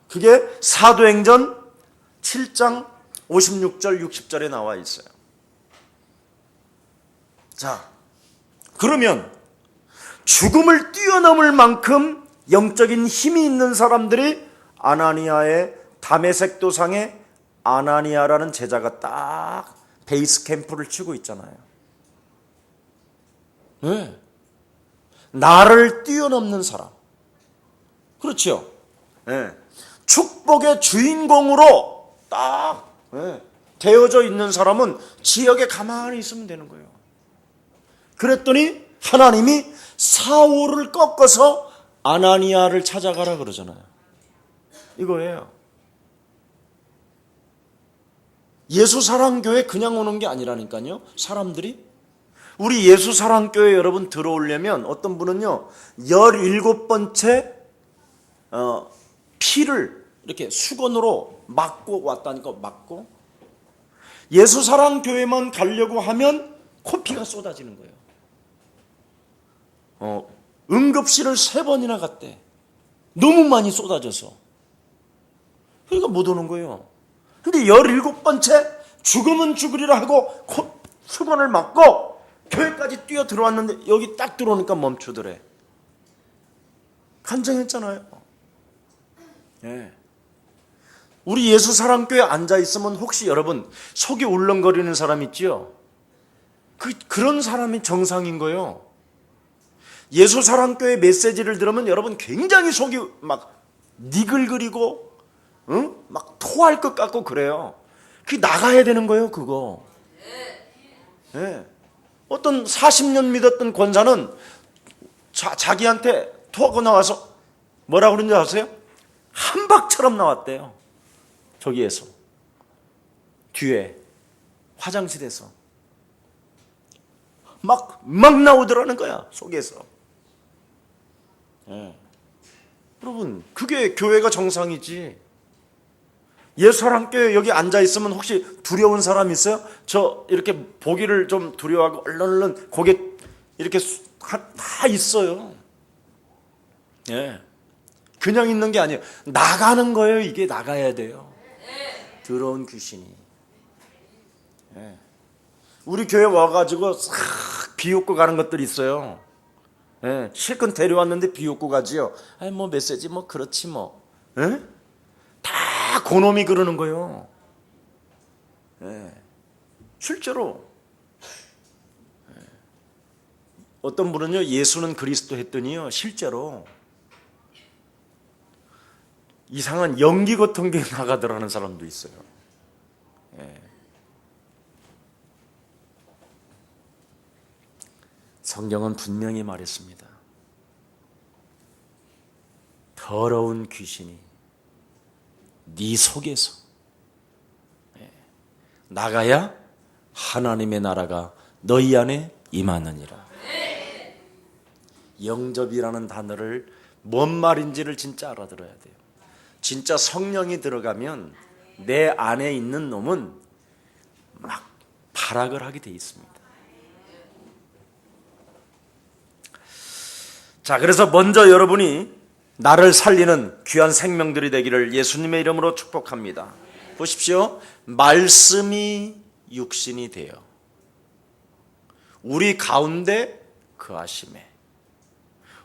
그게 사도행전 7장 56절 60절에 나와 있어요. 자, 그러면 죽음을 뛰어넘을 만큼 영적인 힘이 있는 사람들이 아나니아의 다메섹 도상에 아나니아라는 제자가 딱 베이스 캠프를 치고 있잖아요. 나를 뛰어넘는 사람. 그렇죠? 축복의 주인공으로 딱 되어져 있는 사람은 지역에 가만히 있으면 되는 거예요. 그랬더니 하나님이 사울을 꺾어서 아나니아를 찾아가라 그러잖아요. 이거예요. 예수사랑교회 그냥 오는 게 아니라니까요. 사람들이 우리 예수사랑교회 여러분 들어오려면 어떤 분은요 17번째 피를 이렇게 수건으로 막고 왔다니까. 막고 예수사랑교회만 가려고 하면 코피가 쏟아지는 거예요. 응급실을 3번이나 갔대. 너무 많이 쏟아져서. 그러니까 못 오는 거예요. 근데 17번째 죽으면 죽으리라 하고 수건을 막고 교회까지 뛰어 들어왔는데 여기 딱 들어오니까 멈추더래. 간증했잖아요. 우리 예수사랑교회 앉아있으면 혹시 여러분 속이 울렁거리는 사람 있지요? 그런 사람이 정상인 거예요. 예수사랑교회 메시지를 들으면 여러분 굉장히 속이 막 니글거리고 막 토할 것 같고 그래요. 그게 나가야 되는 거예요, 그거. 네. 어떤 40년 믿었던 권사는 자기한테 토하고 나와서 뭐라 그런지 아세요? 한박처럼 나왔대요. 저기에서. 뒤에 화장실에서. 막 나오더라는 거야, 속에서. 네. 여러분, 그게 교회가 정상이지. 예수사랑교회 여기 앉아있으면 혹시 두려운 사람 있어요? 저 이렇게 보기를 좀 두려워하고 얼른 고개 이렇게 다 있어요. 예. 그냥 있는 게 아니에요. 나가는 거예요. 이게 나가야 돼요. 더러운 귀신이. 예. 우리 교회 와가지고 싹 비웃고 가는 것들이 있어요. 예. 실컷 데려왔는데 비웃고 가지요. 아니 뭐 메시지 뭐 그렇지 뭐. 예? 다 그놈이 그러는 거예요. 예. 실제로 어떤 분은요 예수는 그리스도 했더니요 실제로 이상한 연기 같은 게 나가더라는 사람도 있어요. 예. 성경은 분명히 말했습니다. 더러운 귀신이 네 속에서 나가야 하나님의 나라가 너희 안에 임하느니라. 영접이라는 단어를 뭔 말인지를 진짜 알아들어야 돼요. 진짜 성령이 들어가면 내 안에 있는 놈은 막 발악을 하게 돼 있습니다. 자, 그래서 먼저 여러분이 나를 살리는 귀한 생명들이 되기를 예수님의 이름으로 축복합니다. 보십시오. 말씀이 육신이 되어 우리 가운데 거하심에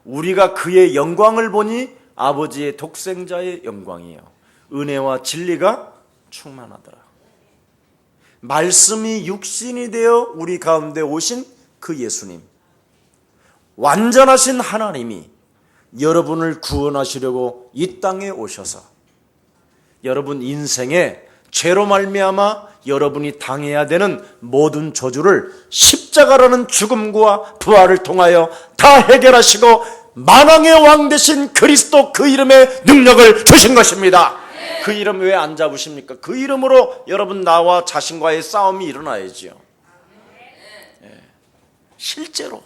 우리가 그의 영광을 보니 아버지의 독생자의 영광이요 은혜와 진리가 충만하더라. 말씀이 육신이 되어 우리 가운데 오신 그 예수님, 완전하신 하나님이 여러분을 구원하시려고 이 땅에 오셔서 여러분 인생에 죄로 말미암아 여러분이 당해야 되는 모든 저주를 십자가라는 죽음과 부활을 통하여 다 해결하시고 만왕의 왕 되신 그리스도 그 이름의 능력을 주신 것입니다. 그 이름 왜 안 잡으십니까? 그 이름으로 여러분 나와 자신과의 싸움이 일어나야지요. 실제로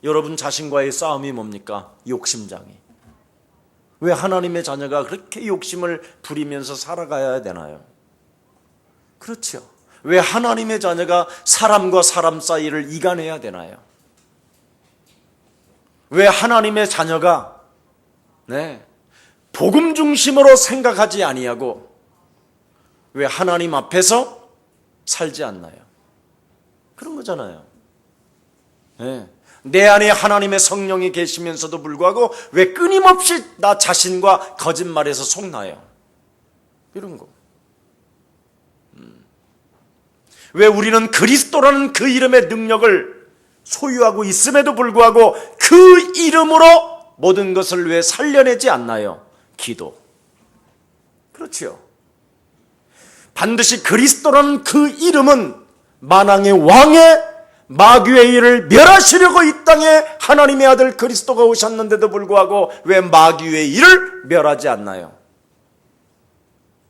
여러분 자신과의 싸움이 뭡니까? 욕심장애. 왜 하나님의 자녀가 그렇게 욕심을 부리면서 살아가야 되나요? 그렇죠. 왜 하나님의 자녀가 사람과 사람 사이를 이간해야 되나요? 왜 하나님의 자녀가 복음 중심으로 생각하지 아니하고 왜 하나님 앞에서 살지 않나요? 그런 거잖아요. 내 안에 하나님의 성령이 계시면서도 불구하고 왜 끊임없이 나 자신과 거짓말에서 속나요? 이런 거. 왜 우리는 그리스도라는 그 이름의 능력을 소유하고 있음에도 불구하고 그 이름으로 모든 것을 왜 살려내지 않나요? 기도. 그렇지요. 반드시 그리스도라는 그 이름은 만왕의 왕의 마귀의 일을 멸하시려고 이 땅에 하나님의 아들 그리스도가 오셨는데도 불구하고 왜 마귀의 일을 멸하지 않나요?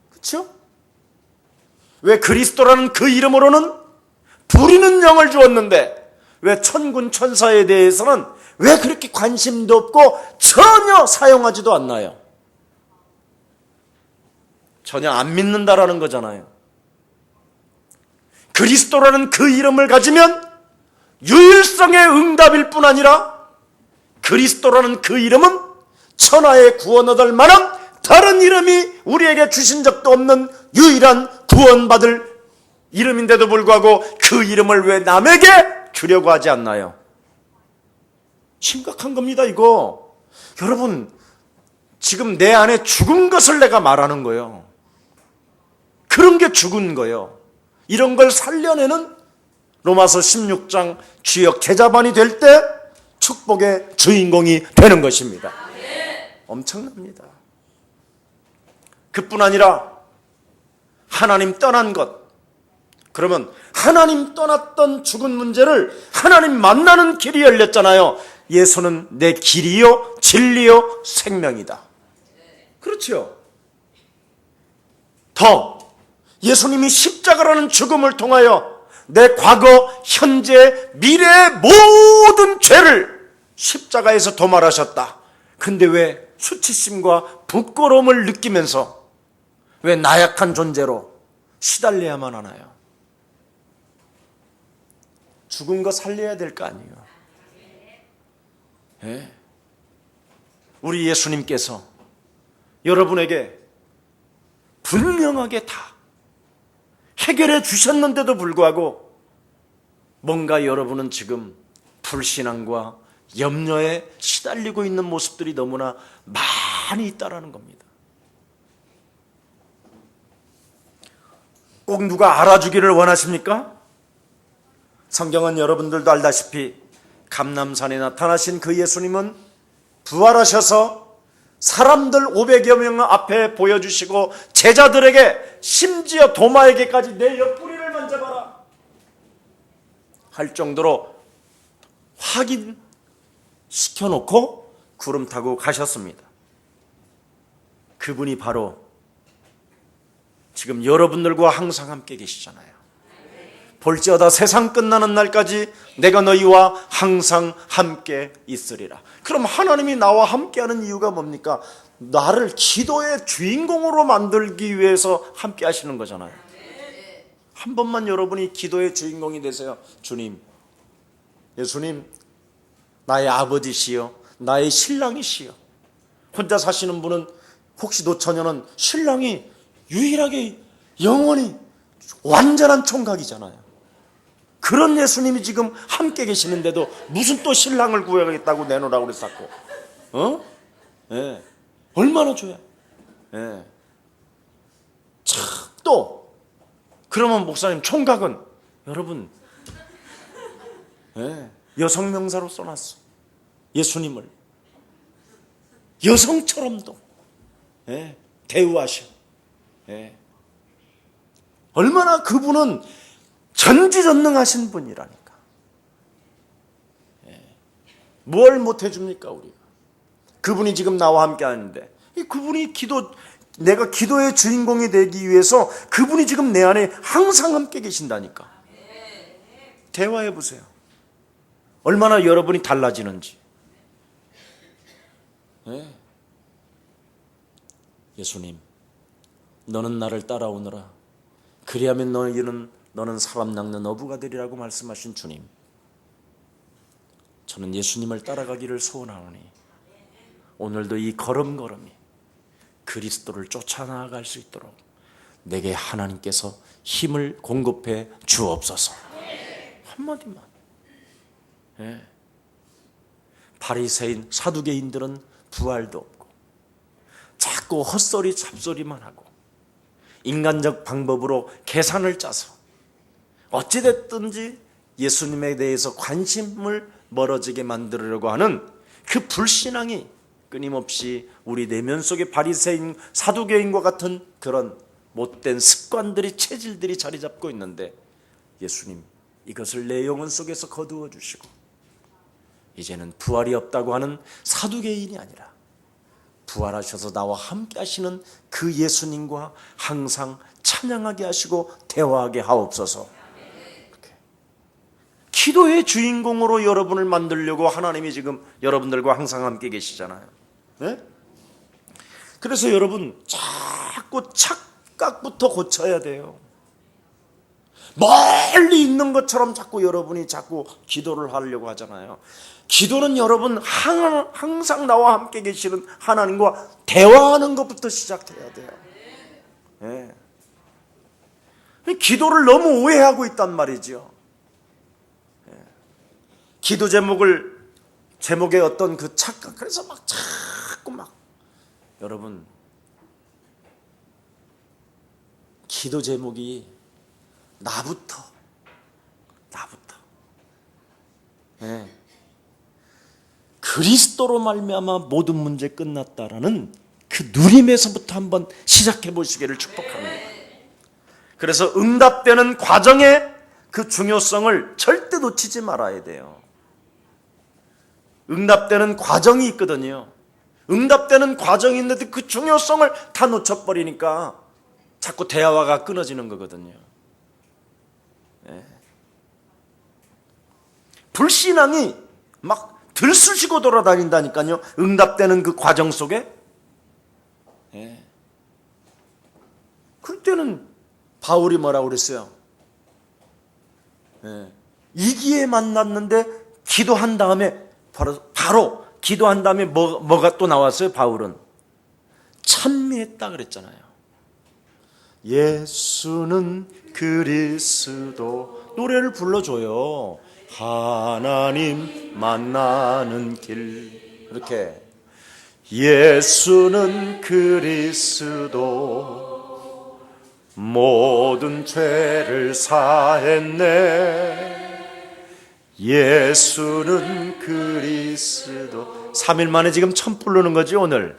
그렇죠? 왜 그리스도라는 그 이름으로는 부리는 영을 주었는데 왜 천군 천사에 대해서는 왜 그렇게 관심도 없고 전혀 사용하지도 않나요? 전혀 안 믿는다라는 거잖아요. 그리스도라는 그 이름을 가지면 유일성의 응답일 뿐 아니라 그리스도라는 그 이름은 천하의 구원 얻을 만한 다른 이름이 우리에게 주신 적도 없는 유일한 구원받을 이름인데도 불구하고 그 이름을 왜 남에게 주려고 하지 않나요? 심각한 겁니다, 이거. 여러분, 지금 내 안에 죽은 것을 내가 말하는 거예요. 그런 게 죽은 거예요. 이런 걸 살려내는 로마서 16장 주역 제자반이 될 때 축복의 주인공이 되는 것입니다. 엄청납니다. 그뿐 아니라 하나님 떠난 것, 그러면 하나님 떠났던 죽은 문제를 하나님 만나는 길이 열렸잖아요. 예수는 내 길이요 진리요 생명이다. 그렇죠. 더 예수님이 십자가라는 죽음을 통하여 내 과거, 현재, 미래의 모든 죄를 십자가에서 도말하셨다. 근데 왜 수치심과 부끄러움을 느끼면서 왜 나약한 존재로 시달려야만 하나요? 죽은 거 살려야 될 거 아니에요. 네? 우리 예수님께서 여러분에게 분명하게 다 해결해 주셨는데도 불구하고 뭔가 여러분은 지금 불신앙과 염려에 시달리고 있는 모습들이 너무나 많이 있다라는 겁니다. 꼭 누가 알아주기를 원하십니까? 성경은 여러분들도 알다시피 감람산에 나타나신 그 예수님은 부활하셔서 사람들 500여 명 앞에 보여주시고 제자들에게 심지어 도마에게까지 내 옆구리를 만져봐라 할 정도로 확인시켜놓고 구름 타고 가셨습니다. 그분이 바로 지금 여러분들과 항상 함께 계시잖아요. 볼지어다 세상 끝나는 날까지 내가 너희와 항상 함께 있으리라. 그럼 하나님이 나와 함께하는 이유가 뭡니까? 나를 기도의 주인공으로 만들기 위해서 함께 하시는 거잖아요. 한 번만 여러분이 기도의 주인공이 되세요. 주님, 예수님, 나의 아버지시여, 나의 신랑이시여. 혼자 사시는 분은 혹시 노처녀는 신랑이 유일하게 영원히 완전한 총각이잖아요. 그런 예수님이 지금 함께 계시는데도 무슨 또 신랑을 구하겠다고 내놓으라고 그랬었고, 얼마나 줘야? 참, 또 그러면 목사님 총각은 여러분 여성 명사로 써놨어. 예수님을 여성처럼도 대우하셔. 얼마나 그분은 전지전능하신 분이라니까. 뭘 못해줍니까 우리가? 그분이 지금 나와 함께 하는데 그분이 내가 기도의 주인공이 되기 위해서 그분이 지금 내 안에 항상 함께 계신다니까. 대화해 보세요. 얼마나 여러분이 달라지는지. 예수님, 너는 나를 따라오너라. 그리하면 너는 사람 낚는 어부가 되리라고 말씀하신 주님, 저는 예수님을 따라가기를 소원하오니 오늘도 이 걸음걸음이 그리스도를 쫓아나갈 수 있도록 내게 하나님께서 힘을 공급해 주옵소서. 한마디만. 바리새인 사두개인들은 부활도 없고 자꾸 헛소리 잡소리만 하고 인간적 방법으로 계산을 짜서 어찌됐든지 예수님에 대해서 관심을 멀어지게 만들려고 하는 그 불신앙이 끊임없이 우리 내면 속에 바리새인 사두개인과 같은 그런 못된 습관들이, 체질들이 자리 잡고 있는데, 예수님 이것을 내 영혼 속에서 거두어 주시고 이제는 부활이 없다고 하는 사두개인이 아니라 부활하셔서 나와 함께 하시는 그 예수님과 항상 찬양하게 하시고 대화하게 하옵소서. 기도의 주인공으로 여러분을 만들려고 하나님이 지금 여러분들과 항상 함께 계시잖아요. 네? 그래서 여러분 자꾸 착각부터 고쳐야 돼요. 멀리 있는 것처럼 여러분이 자꾸 기도를 하려고 하잖아요. 기도는 여러분 항상 나와 함께 계시는 하나님과 대화하는 것부터 시작해야 돼요. 네. 기도를 너무 오해하고 있단 말이죠. 기도 제목에 어떤 그 착각, 그래서 자꾸 여러분, 기도 제목이 나부터 나부터. 네. 그리스도로 말미암아 모든 문제 끝났다라는 그 누림에서부터 한번 시작해 보시기를 축복합니다. 그래서 응답되는 과정의 그 중요성을 절대 놓치지 말아야 돼요. 응답되는 과정이 있거든요. 응답되는 과정이 있는데 그 중요성을 다 놓쳐버리니까 자꾸 대화가 끊어지는 거거든요. 네. 불신앙이 막 들쑤시고 돌아다닌다니까요. 응답되는 그 과정 속에. 네. 그때는 바울이 뭐라고 그랬어요? 네. 이기에 만났는데 기도한 다음에 바로 기도한 다음에 뭐가 또 나왔어요? 바울은 찬미했다 그랬잖아요. 예수는 그리스도. 노래를 불러줘요. 하나님 만나는 길. 이렇게 예수는 그리스도 모든 죄를 사했네. 예수는 그리스도. 3일 만에 지금 처음 부르는 거지 오늘.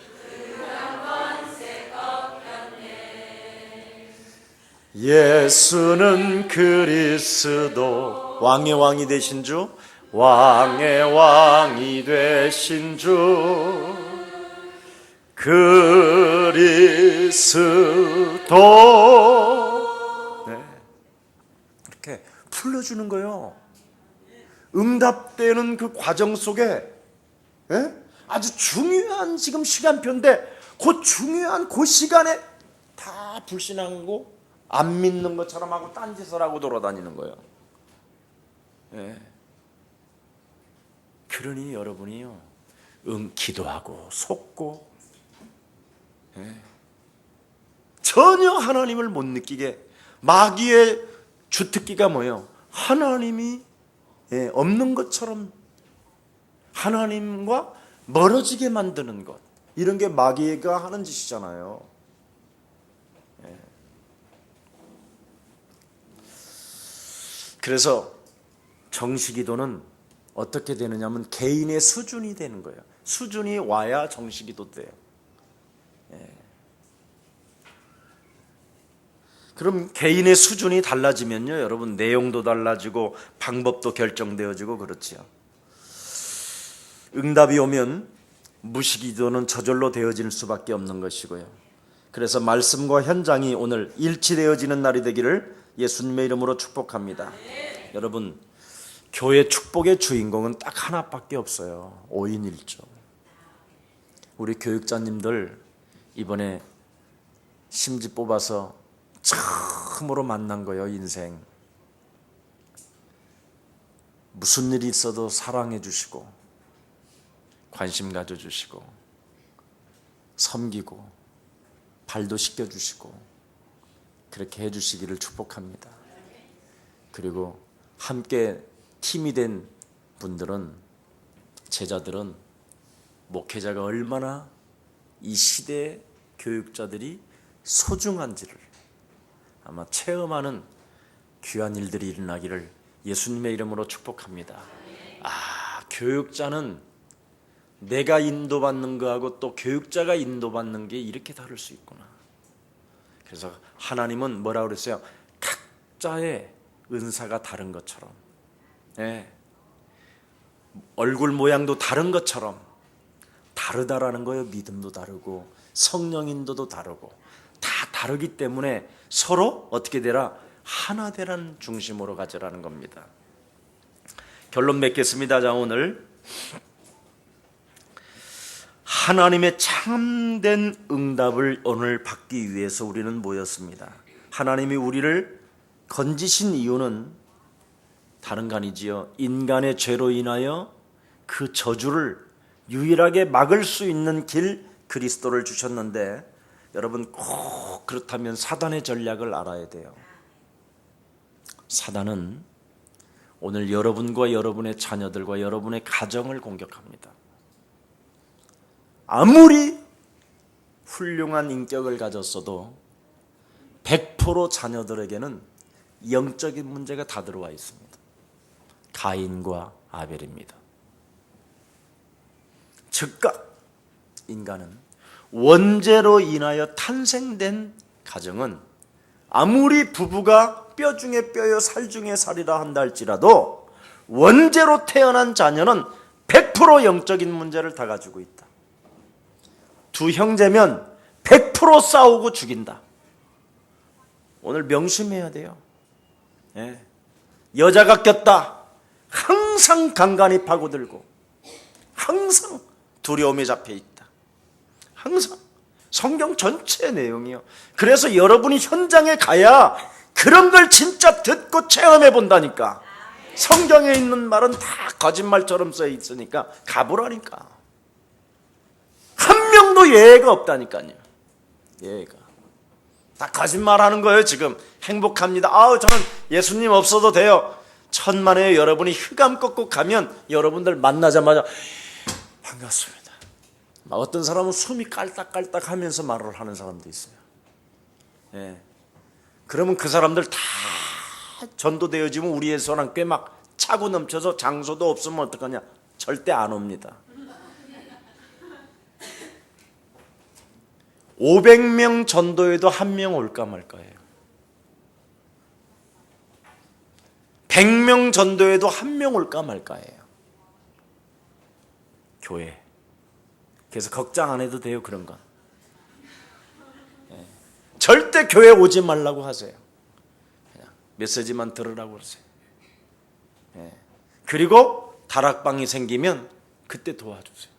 예수는 그리스도. 왕의 왕이 되신 주, 왕의 왕이 되신 주 그리스도. 네. 이렇게 불러주는 거예요. 응답되는 그 과정 속에 아주 중요한 지금 시간표인데 그 중요한 그 시간에 다 불신하고 안 믿는 것처럼 하고 딴짓을 하고 돌아다니는 거예요. 그러니 여러분이요, 기도하고 속고 전혀 하나님을 못 느끼게. 마귀의 주특기가 뭐예요? 하나님이 없는 것처럼 하나님과 멀어지게 만드는 것. 이런 게 마귀가 하는 짓이잖아요. 그래서 정식기도는 어떻게 되느냐면 개인의 수준이 되는 거예요. 수준이 와야 정식기도 돼요. 그럼 개인의 수준이 달라지면요, 여러분 내용도 달라지고 방법도 결정되어지고 그렇지요. 응답이 오면 무시기도는 저절로 되어질 수밖에 없는 것이고요. 그래서 말씀과 현장이 오늘 일치되어지는 날이 되기를 예수님의 이름으로 축복합니다. 여러분, 교회 축복의 주인공은 딱 하나밖에 없어요. 5인 1조. 우리 교육자님들 이번에 심지 뽑아서 처음으로 만난 거예요. 인생 무슨 일이 있어도 사랑해 주시고 관심 가져주시고 섬기고 발도 씻겨주시고 그렇게 해주시기를 축복합니다. 그리고 함께 팀이 된 분들은, 제자들은 목회자가 얼마나 이 시대의 교육자들이 소중한지를 아마 체험하는 귀한 일들이 일어나기를 예수님의 이름으로 축복합니다. 교육자는 내가 인도받는 거하고 또 교육자가 인도받는 게 이렇게 다를 수 있구나. 그래서 하나님은 뭐라고 그랬어요? 각자의 은사가 다른 것처럼, 얼굴 모양도 다른 것처럼 다르다라는 거예요. 믿음도 다르고 성령 인도도 다르고 다 다르기 때문에 서로 어떻게 되라? 하나 되라는 중심으로 가져라는 겁니다. 결론 맺겠습니다. 자, 오늘 하나님의 참된 응답을 오늘 받기 위해서 우리는 모였습니다. 하나님이 우리를 건지신 이유는 다른 거 아니지요. 인간의 죄로 인하여 그 저주를 유일하게 막을 수 있는 길 그리스도를 주셨는데, 여러분 꼭 그렇다면 사단의 전략을 알아야 돼요. 사단은 오늘 여러분과 여러분의 자녀들과 여러분의 가정을 공격합니다. 아무리 훌륭한 인격을 가졌어도 100% 자녀들에게는 영적인 문제가 다 들어와 있습니다. 가인과 아벨입니다. 즉각 인간은 원죄로 인하여 탄생된 가정은 아무리 부부가 뼈 중에 뼈요 살 중에 살이라 한다 할지라도 원죄로 태어난 자녀는 100% 영적인 문제를 다 가지고 있다. 두 형제면 100% 싸우고 죽인다. 오늘 명심해야 돼요. 예. 여자가 꼈다. 항상 간간히 파고들고 항상 두려움에 잡혀 있다. 항상 성경 전체 내용이요. 그래서 여러분이 현장에 가야 그런 걸 진짜 듣고 체험해 본다니까. 성경에 있는 말은 다 거짓말처럼 써 있으니까 가보라니까. 한 명도 예외가 없다니까요. 예외가. 다 거짓말하는 거예요. 지금 행복합니다. 저는 예수님 없어도 돼요. 천만에 여러분이 흑암 꺾고 가면 여러분들 만나자마자 반갑습니다. 어떤 사람은 숨이 깔딱깔딱 하면서 말을 하는 사람도 있어요. 예. 그러면 그 사람들 다 전도되어지면 우리의 손안 꽤 막 차고 넘쳐서 장소도 없으면 어떡하냐? 절대 안 옵니다. 500명 전도에도 한 명 올까 말까예요. 100명 전도에도 한 명 올까 말까예요. 교회. 그래서 걱정 안 해도 돼요. 그런 건. 절대 교회 오지 말라고 하세요. 그냥 메시지만 들으라고 그러세요. 그리고 다락방이 생기면 그때 도와주세요.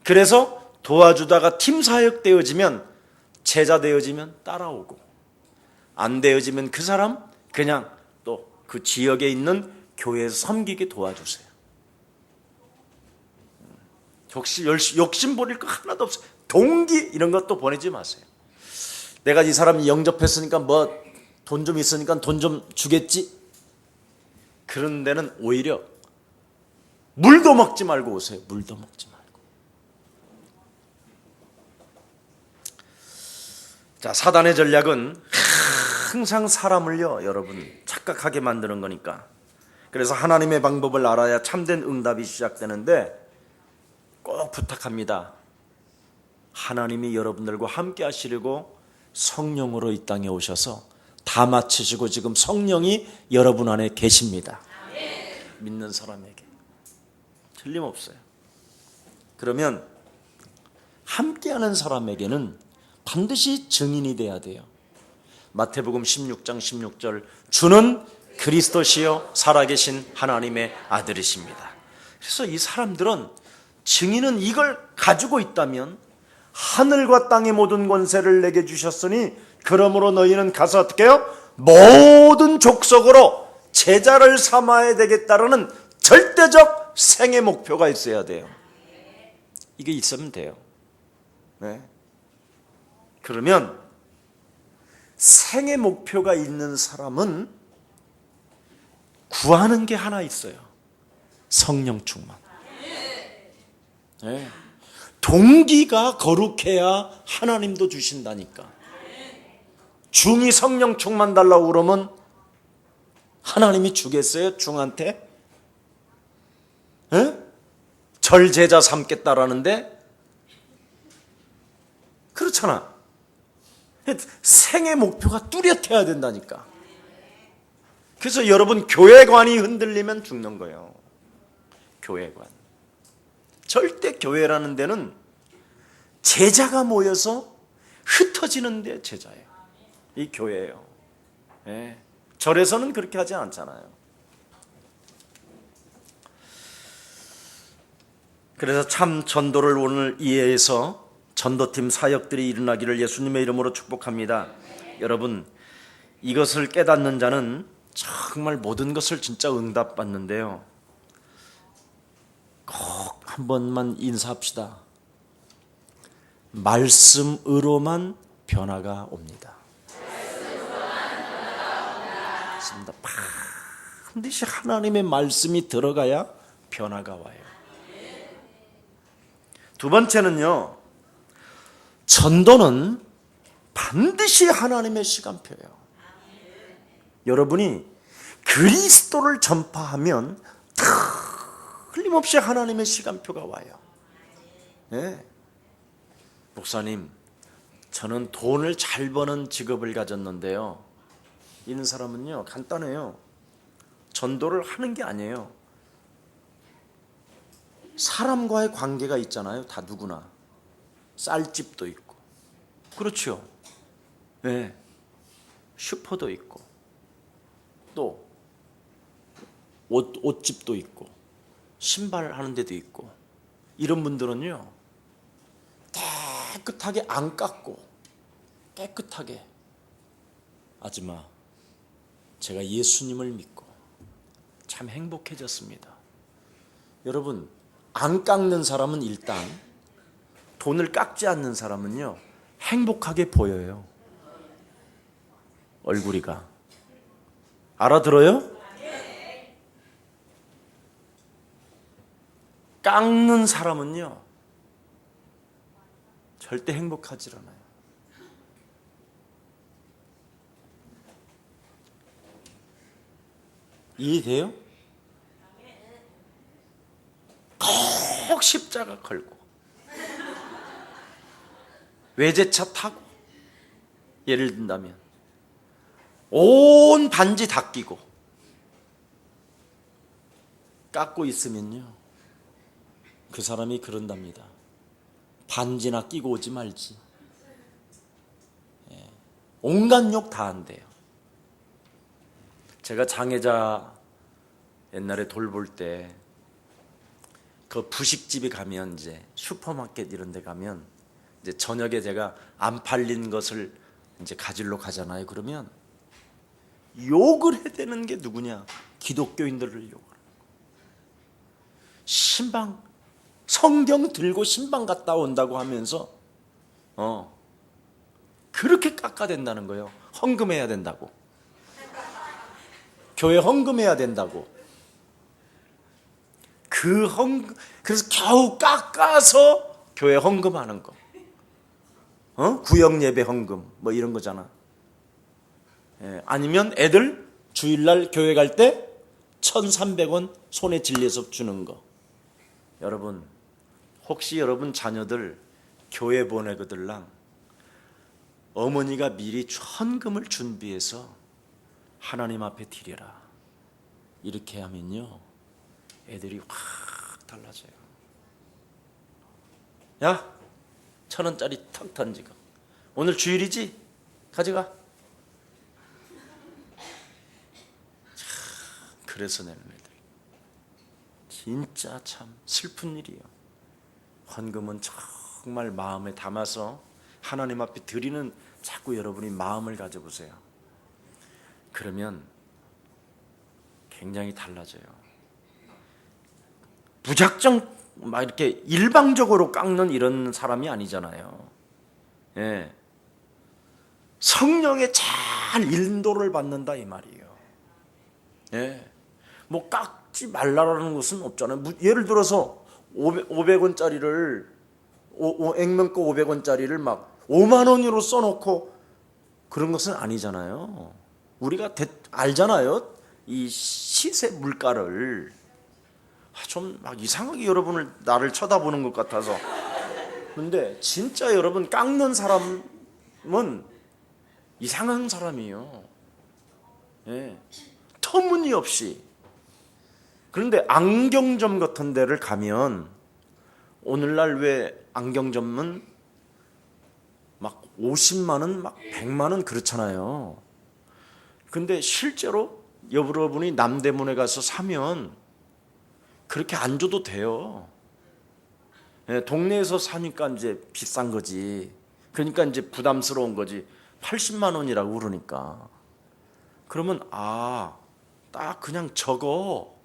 그래서 도와주다가 팀 사역 되어지면, 제자 되어지면 따라오고, 안 되어지면 그 사람 그냥 또 그 지역에 있는 교회에서 섬기게 도와주세요. 욕심 부릴 거 하나도 없어요. 동기 이런 것도 보내지 마세요. 내가 이 사람 영접했으니까 뭐 돈 좀 있으니까 돈 좀 주겠지? 그런 데는 오히려 물도 먹지 말고 오세요. 물도 먹지 말고. 자, 사단의 전략은 항상 사람을요, 여러분 착각하게 만드는 거니까. 그래서 하나님의 방법을 알아야 참된 응답이 시작되는데 꼭 부탁합니다. 하나님이 여러분들과 함께 하시려고 성령으로 이 땅에 오셔서 다 마치시고 지금 성령이 여러분 안에 계십니다. 믿는 사람에게 틀림없어요. 그러면 함께하는 사람에게는 반드시 증인이 돼야 돼요. 마태복음 16장 16절, 주는 그리스도시요 살아계신 하나님의 아들이십니다. 그래서 이 사람들은, 증인은 이걸 가지고 있다면, 하늘과 땅의 모든 권세를 내게 주셨으니 그러므로 너희는 가서 어떻게 해요? 모든 족속으로 제자를 삼아야 되겠다라는 절대적 생애 목표가 있어야 돼요. 이게 있으면 돼요. 네. 그러면 생애 목표가 있는 사람은 구하는 게 하나 있어요. 성령 충만. 네. 동기가 거룩해야 하나님도 주신다니까. 중이 성령 충만 달라고 그러면 하나님이 주겠어요? 중한테? 네? 절제자 삼겠다라는데? 그렇잖아. 생애 목표가 뚜렷해야 된다니까. 그래서 여러분, 교회관이 흔들리면 죽는 거예요. 교회관. 절대 교회라는 데는 제자가 모여서 흩어지는 데 제자예요. 이 교회예요. 예. 절에서는 그렇게 하지 않잖아요. 그래서 참 전도를 오늘 이해해서 전도팀 사역들이 일어나기를 예수님의 이름으로 축복합니다. 여러분, 이것을 깨닫는 자는 정말 모든 것을 진짜 응답받는데요. 꼭 한 번만 인사합시다. 말씀으로만 변화가 옵니다. 맞습니다. 반드시 하나님의 말씀이 들어가야 변화가 와요. 두 번째는요, 전도는 반드시 하나님의 시간표예요. 여러분이 그리스도를 전파하면 틀림없이 하나님의 시간표가 와요. 네. 목사님, 저는 돈을 잘 버는 직업을 가졌는데요, 이런 사람은요 간단해요. 전도를 하는 게 아니에요. 사람과의 관계가 있잖아요. 다 누구나. 쌀집도 있고, 그렇죠. 네. 슈퍼도 있고, 또 옷집도 있고, 신발 하는 데도 있고. 이런 분들은요 깨끗하게 안 깎고 깨끗하게, 아줌마 제가 예수님을 믿고 참 행복해졌습니다. 여러분, 안 깎는 사람은 일단, 돈을 깎지 않는 사람은요 행복하게 보여요. 얼굴이가. 알아들어요? 깎는 사람은요 절대 행복하지 않아요. 이해돼요? 꼭 십자가 걸고 외제차 타고, 예를 든다면 온 반지 다 끼고 깎고 있으면요 그 사람이 그런답니다. 반지나 끼고 오지 말지. 온갖 욕 다 한대요. 제가 장애자 옛날에 돌볼 때 그 부식집에 가면, 이제 슈퍼마켓 이런 데 가면 이제 저녁에 제가 안 팔린 것을 이제 가지러 가잖아요. 그러면 욕을 해대는 게 누구냐? 기독교인들을 욕을 하는 거예요. 신방, 성경 들고 신방 갔다 온다고 하면서 그렇게 깎아댄다는 거예요. 헌금해야 된다고. 교회 헌금해야 된다고. 그래서 겨우 깎아서 교회 헌금하는 거. 구역 예배 헌금 뭐 이런 거잖아. 아니면 애들 주일날 교회 갈 때 1,300원 손에 찔려서 주는 거. 여러분, 혹시 여러분 자녀들 교회 보내거들랑 어머니가 미리 헌금을 준비해서 하나님 앞에 드려라. 이렇게 하면요 애들이 확 달라져요. 야, 1,000원짜리 탁 던지고, 오늘 주일이지? 가져가. 그래서 내는 애들 진짜 참 슬픈 일이에요. 헌금은 정말 마음에 담아서 하나님 앞에 드리는, 자꾸 여러분이 마음을 가져보세요. 그러면 굉장히 달라져요. 무작정 막 이렇게 일방적으로 깎는 이런 사람이 아니잖아요. 예. 성령의 잘 인도를 받는다 이 말이에요. 예. 뭐 깎지 말라라는 것은 없잖아요. 예를 들어서 500원짜리를 액면가 500원짜리를 막 5만 원으로 써놓고 그런 것은 아니잖아요. 우리가 알잖아요. 이 시세 물가를. 좀 막 이상하게 여러분을 나를 쳐다보는 것 같아서. 근데 진짜 여러분, 깎는 사람은 이상한 사람이에요. 예. 터무니없이. 그런데 안경점 같은 데를 가면, 오늘날 왜 안경점은 막 50만 원, 막 100만 원 그렇잖아요. 근데 실제로 여러분이 남대문에 가서 사면 그렇게 안 줘도 돼요. 예, 동네에서 사니까 이제 비싼 거지. 그러니까 이제 부담스러운 거지. 80만 원이라고 그러니까. 그러면 딱 그냥 적어.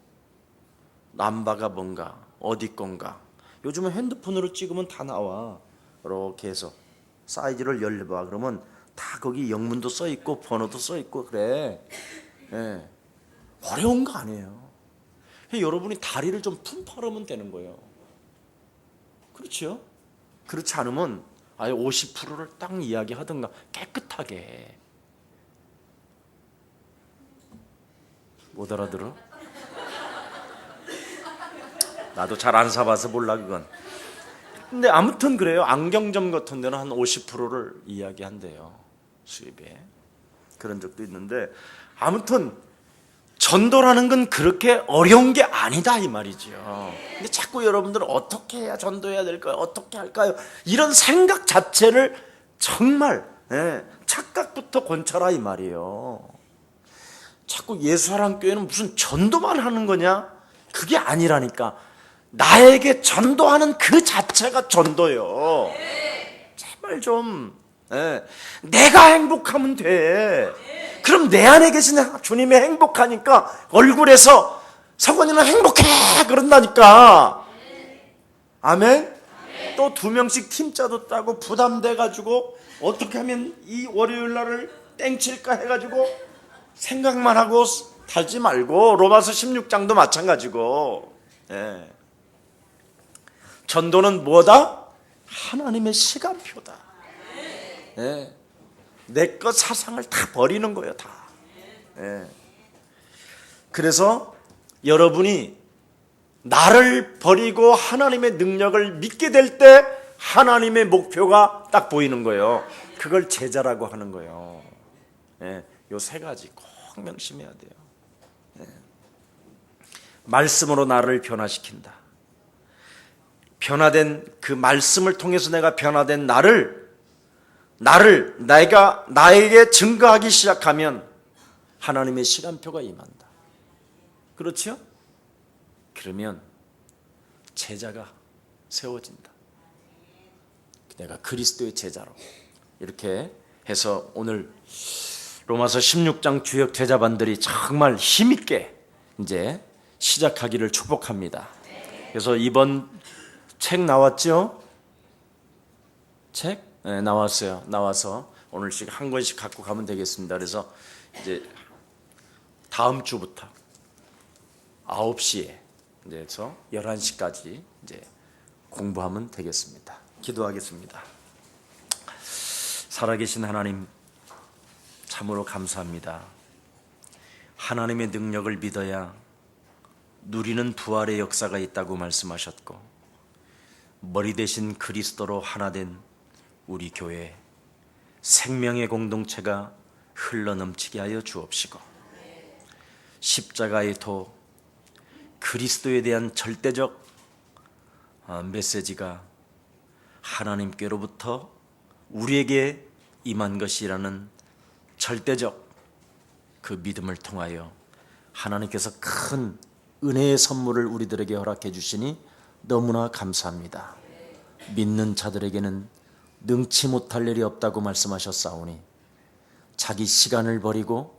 남바가 뭔가, 어디 건가. 요즘은 핸드폰으로 찍으면 다 나와. 이렇게 해서 사이즈를 열려봐. 그러면 다 거기 영문도 써 있고 번호도 써 있고 그래. 예. 어려운 거 아니에요. 여러분이 다리를 좀 품팔으면 되는 거예요. 그렇죠? 그렇지 않으면 아예 50%를 딱 이야기하든가 깨끗하게. 못 알아들어? 나도 잘 안 사봐서 몰라 그건. 근데 아무튼 그래요. 안경점 같은 데는 한 50%를 이야기한대요, 수입에. 그런 적도 있는데, 아무튼 전도라는 건 그렇게 어려운 게 아니다 이 말이죠. 근데 자꾸 여러분들은 어떻게 해야 전도해야 될까요? 어떻게 할까요? 이런 생각 자체를 정말 착각부터 권찰하 이 말이에요. 자꾸 예수사랑교회는 무슨 전도만 하는 거냐? 그게 아니라니까. 나에게 전도하는 그 자체가 전도요. 제발 좀 내가 행복하면 돼. 그럼 내 안에 계신 주님이 행복하니까 얼굴에서 서건이는 행복해 그런다니까. 아멘. 또 2명씩 팀짜도 따고 부담돼가지고 어떻게 하면 이 월요일 날을 땡칠까 해가지고 생각만 하고 살지 말고, 로마서 16장도 마찬가지고. 전도는 뭐다? 하나님의 시간표다. 내 것 사상을 다 버리는 거예요, 다. 그래서 여러분이 나를 버리고 하나님의 능력을 믿게 될 때 하나님의 목표가 딱 보이는 거예요. 그걸 제자라고 하는 거예요. 요 3가지 꼭 명심해야 돼요. 말씀으로 나를 변화시킨다. 변화된 그 말씀을 통해서 내가 변화된 내가 나에게 증거하기 시작하면 하나님의 시간표가 임한다. 그렇죠? 그러면 제자가 세워진다. 내가 그리스도의 제자로. 이렇게 해서 오늘 로마서 16장 주역 제자반들이 정말 힘있게 이제 시작하기를 축복합니다. 그래서 이번 책 나왔죠? 책? 네, 나왔어요. 나와서 오늘씩 한 권씩 갖고 가면 되겠습니다. 그래서 이제 다음 주부터 9시에 이제서 11시까지 이제 공부하면 되겠습니다. 기도하겠습니다. 살아계신 하나님, 참으로 감사합니다. 하나님의 능력을 믿어야 누리는 부활의 역사가 있다고 말씀하셨고, 머리 대신 그리스도로 하나 된 우리 교회 생명의 공동체가 흘러넘치게 하여 주옵시고, 십자가의 도 그리스도에 대한 절대적 메시지가 하나님께로부터 우리에게 임한 것이라는 절대적 그 믿음을 통하여 하나님께서 큰 은혜의 선물을 우리들에게 허락해 주시니 너무나 감사합니다. 믿는 자들에게는 능치 못할 일이 없다고 말씀하셨사오니 자기 시간을 버리고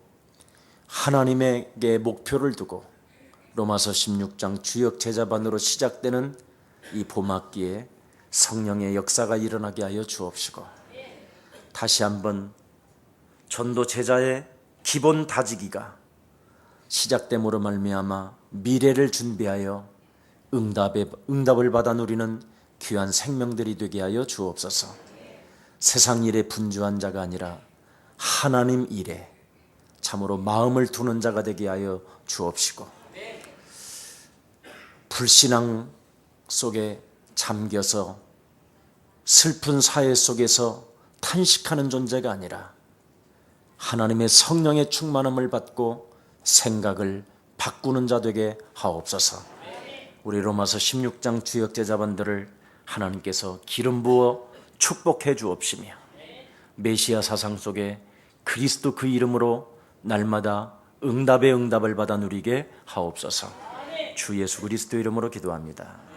하나님에게 목표를 두고 로마서 16장 주역 제자반으로 시작되는 이 봄학기에 성령의 역사가 일어나게 하여 주옵시고, 다시 한번 전도 제자의 기본 다지기가 시작됨으로 말미암아 미래를 준비하여 응답을 받아 누리는 귀한 생명들이 되게 하여 주옵소서. 세상 일에 분주한 자가 아니라 하나님 일에 참으로 마음을 두는 자가 되게 하여 주옵시고, 불신앙 속에 잠겨서 슬픈 사회 속에서 탄식하는 존재가 아니라 하나님의 성령의 충만함을 받고 생각을 바꾸는 자 되게 하옵소서. 우리 로마서 16장 주역 제자반들을 하나님께서 기름 부어 축복해 주옵시며, 메시아 사상 속에 그리스도 그 이름으로 날마다 응답의 응답을 받아 누리게 하옵소서. 주 예수 그리스도 이름으로 기도합니다.